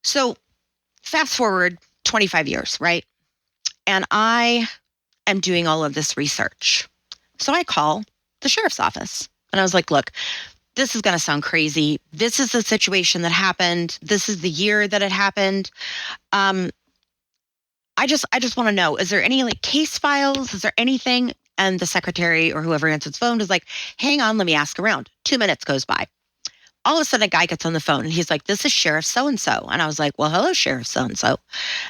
So fast forward 25 years, right? And I am doing all of this research. So I call the sheriff's office. And I was like, look, this is going to sound crazy. This is the situation that happened. This is the year that it happened. I just want to know, is there any like case files? Is there anything? And the secretary or whoever answers the phone is like, hang on, let me ask around. 2 minutes goes by. All of a sudden, a guy gets on the phone and he's like, this is Sheriff so-and-so. And I was like, well, hello, Sheriff so-and-so.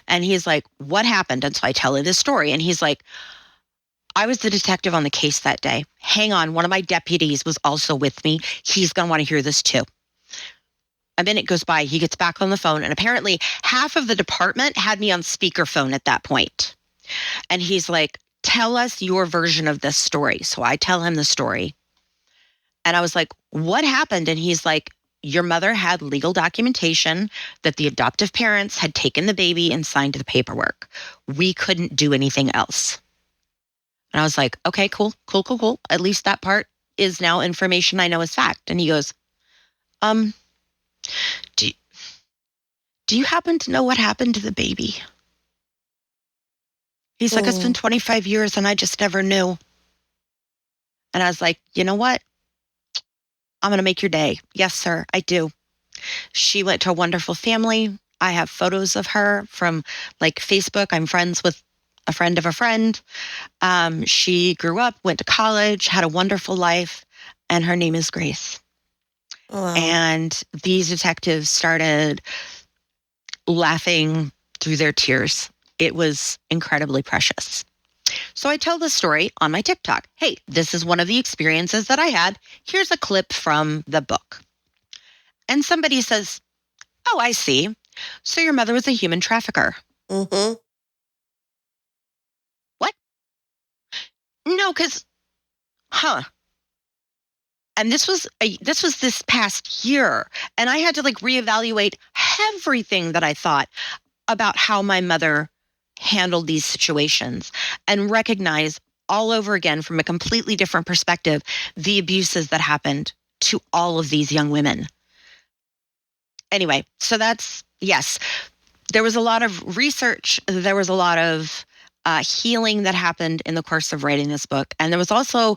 And he's like, what happened? And so I tell him this story. And he's like, I was the detective on the case that day. Hang on, one of my deputies was also with me. He's going to want to hear this too. A minute goes by, he gets back on the phone, and apparently half of the department had me on speakerphone at that point. And he's like, tell us your version of this story. So I tell him the story. And I was like, what happened? And he's like, your mother had legal documentation that the adoptive parents had taken the baby and signed the paperwork. We couldn't do anything else. And I was like, okay, cool. At least that part is now information I know is fact. And he goes, do you happen to know what happened to the baby? He's like, it's been 25 years and I just never knew. And I was like, you know what? I'm going to make your day. Yes, sir, I do. She went to a wonderful family. I have photos of her from like Facebook. I'm friends with a friend of a friend. She grew up, went to college, had a wonderful life, and her name is Grace. Wow. And these detectives started laughing through their tears. It was incredibly precious. So I tell this story on my TikTok. Hey, this is one of the experiences that I had. Here's a clip from the book. And somebody says, oh, I see. So your mother was a human trafficker. Mm-hmm. What? No, because, And this was this past year. And I had to like reevaluate everything that I thought about how my mother handled these situations and recognize all over again from a completely different perspective the abuses that happened to all of these young women. Anyway, so that's, yes, there was a lot of research. There was a lot of healing that happened in the course of writing this book. And there was also,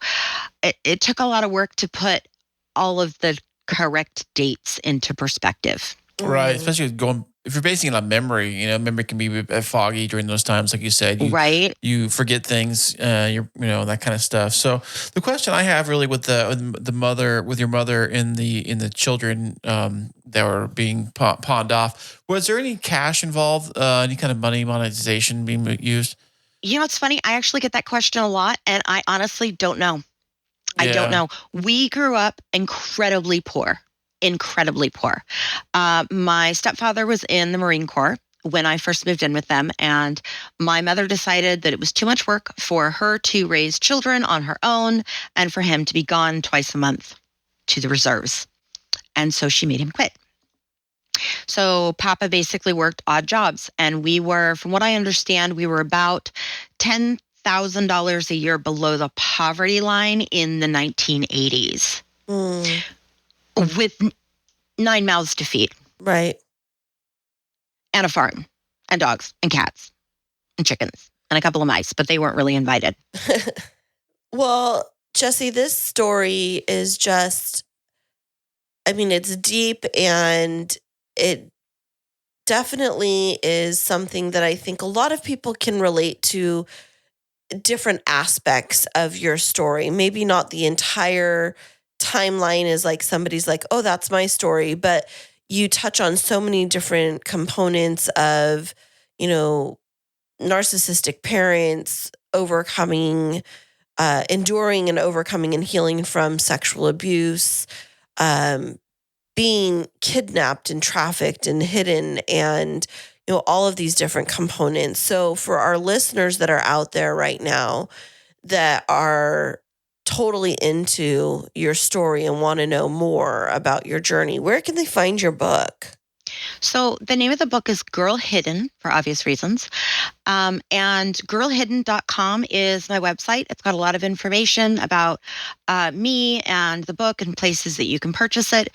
it took a lot of work to put all of the correct dates into perspective. Right. Especially if you're basing it on memory, memory can be a bit foggy during those times, like you said. Right. You forget things, that kind of stuff. So the question I have really with the mother, with your mother and the children that were being pawned off, was there any cash involved, any kind of money monetization being used? It's funny. I actually get that question a lot, and I honestly don't know. I don't know. We grew up incredibly poor. My stepfather was in the Marine Corps when I first moved in with them, and my mother decided that it was too much work for her to raise children on her own and for him to be gone twice a month to the reserves. And so she made him quit. So Papa basically worked odd jobs, and we were, from what I understand, we were about $10,000 a year below the poverty line in the 1980s. With 9 mouths to feed. Right. And a farm, and dogs, and cats, and chickens, and a couple of mice, but they weren't really invited. Well, Jesse, this story is just, it's deep, and it definitely is something that I think a lot of people can relate to different aspects of your story. Maybe not the entire timeline is like somebody's like, oh, that's my story, but you touch on so many different components of, narcissistic parents overcoming, enduring and overcoming and healing from sexual abuse, being kidnapped and trafficked and hidden, and all of these different components. So for our listeners that are out there right now that are totally into your story and want to know more about your journey, where can they find your book? So the name of the book is Girl Hidden, for obvious reasons. And girlhidden.com is my website. It's got a lot of information about me and the book and places that you can purchase it.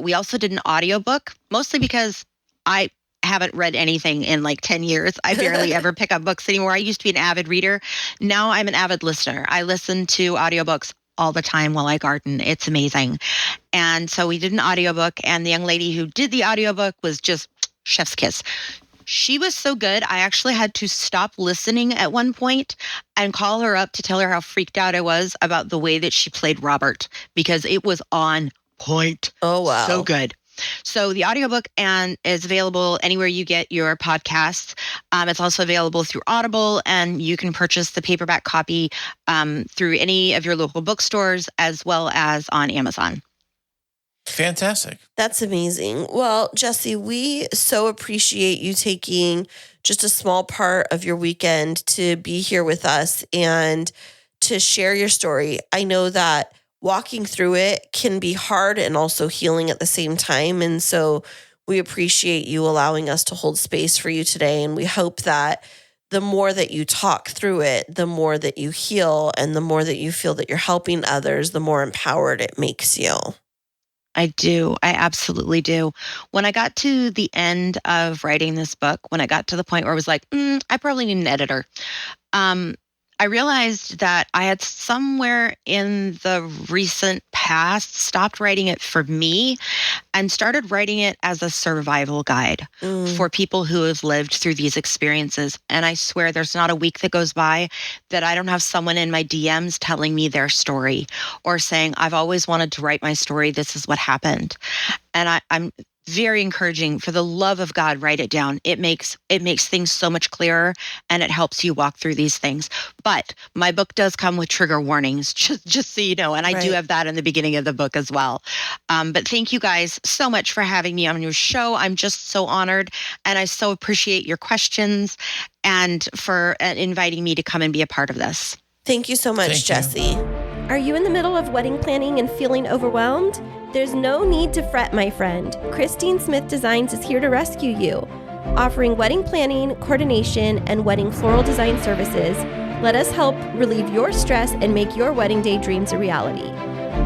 We also did an audiobook, mostly because I haven't read anything in like 10 years. I barely ever pick up books anymore. I used to be an avid reader. Now I'm an avid listener. I listen to audiobooks all the time while I garden. It's amazing. And so we did an audiobook, and the young lady who did the audiobook was just chef's kiss. She was so good. I actually had to stop listening at one point and call her up to tell her how freaked out I was about the way that she played Robert, because it was on point. Oh, wow. So good. So the audiobook is available anywhere you get your podcasts. It's also available through Audible, and you can purchase the paperback copy through any of your local bookstores as well as on Amazon. Fantastic. That's amazing. Well, Jesse, we so appreciate you taking just a small part of your weekend to be here with us and to share your story. I know that walking through it can be hard and also healing at the same time. And so we appreciate you allowing us to hold space for you today. And we hope that the more that you talk through it, the more that you heal, and the more that you feel that you're helping others, the more empowered it makes you. I do. I absolutely do. When I got to the end of writing this book, when I got to the point where I was like, I probably need an editor, I realized that I had somewhere in the recent past stopped writing it for me and started writing it as a survival guide for people who have lived through these experiences. And I swear there's not a week that goes by that I don't have someone in my DMs telling me their story or saying, I've always wanted to write my story. This is what happened. And I'm very encouraging. For the love of God, write it down. It makes things so much clearer, and it helps you walk through these things. But my book does come with trigger warnings, just so you know, and I do have that in the beginning of the book as well. But thank you guys so much for having me on your show. I'm just so honored, and I so appreciate your questions and for inviting me to come and be a part of this. Thank you so much, Jesse. Are you in the middle of wedding planning and feeling overwhelmed? There's no need to fret, my friend. Kristine Smith Designs is here to rescue you. Offering wedding planning, coordination, and wedding floral design services, let us help relieve your stress and make your wedding day dreams a reality.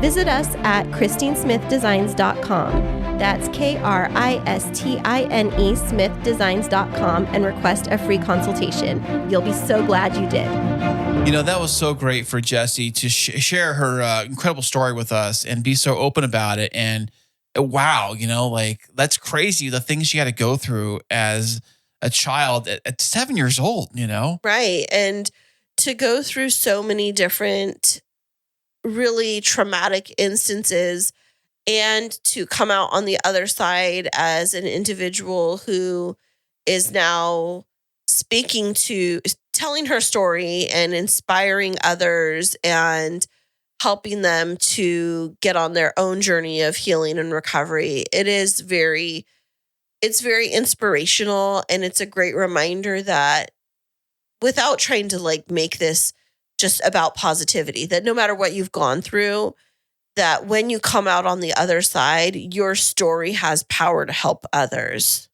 Visit us at KristineSmithDesigns.com. That's KRISTINE SmithDesigns.com and request a free consultation. You'll be so glad you did. That was so great for Jesse to share her incredible story with us and be so open about it. And wow, that's crazy. The things she had to go through as a child at 7 years old, Right. And to go through so many different really traumatic instances and to come out on the other side as an individual who is now telling her story and inspiring others and helping them to get on their own journey of healing and recovery. It's very inspirational, and it's a great reminder that without trying to make this just about positivity, that no matter what you've gone through, that when you come out on the other side, your story has power to help others.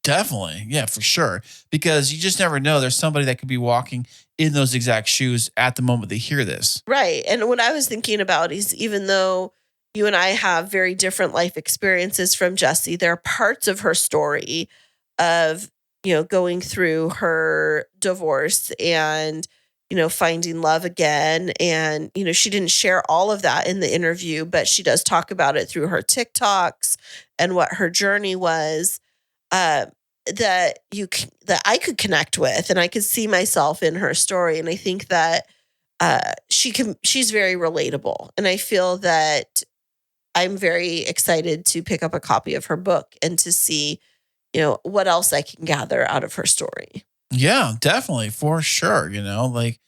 Definitely. Yeah, for sure. Because you just never know. There's somebody that could be walking in those exact shoes at the moment they hear this. Right. And what I was thinking about is, even though you and I have very different life experiences from Jesse, there are parts of her story of, going through her divorce and, finding love again. And, she didn't share all of that in the interview, but she does talk about it through her TikToks and what her journey was. that I could connect with, and I could see myself in her story. And I think that she's very relatable. And I feel that I'm very excited to pick up a copy of her book and to see, what else I can gather out of her story. Yeah, definitely, for sure. Like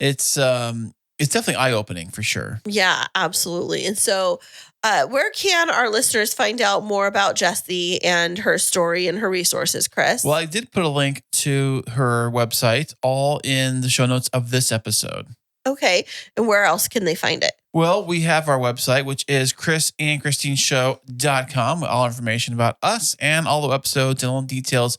it's definitely eye-opening for sure. Yeah, absolutely. And so where can our listeners find out more about Jesse and her story and her resources, Kris? Well, I did put a link to her website all in the show notes of this episode. Okay. And where else can they find it? Well, we have our website, which is krisandkristineshow.com. All information about us and all the episodes and all the details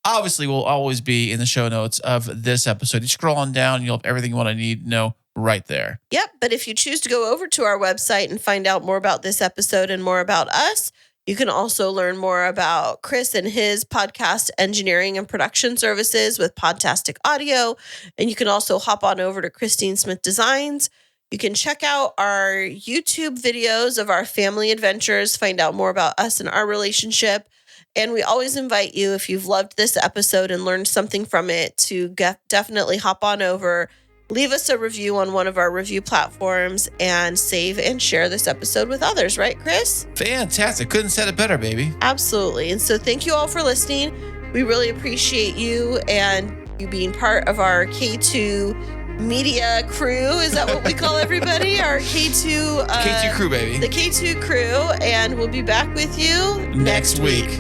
obviously will always be in the show notes of this episode. You scroll on down, you'll have everything you want to need to know right there. Yep. But if you choose to go over to our website and find out more about this episode and more about us, you can also learn more about Kris and his podcast engineering and production services with Podtastic Audio. And you can also hop on over to Kristine Smith Designs. You can check out our YouTube videos of our family adventures, find out more about us and our relationship. And we always invite you, if you've loved this episode and learned something from it, to definitely hop on over, leave us a review on one of our review platforms, and save and share this episode with others. Right, Kris? Fantastic. Couldn't said it better, baby. Absolutely. And so thank you all for listening. We really appreciate you and you being part of our K2 media crew. Is that what we call everybody? Our K2 K2 crew, baby. The K2 crew. And we'll be back with you next week.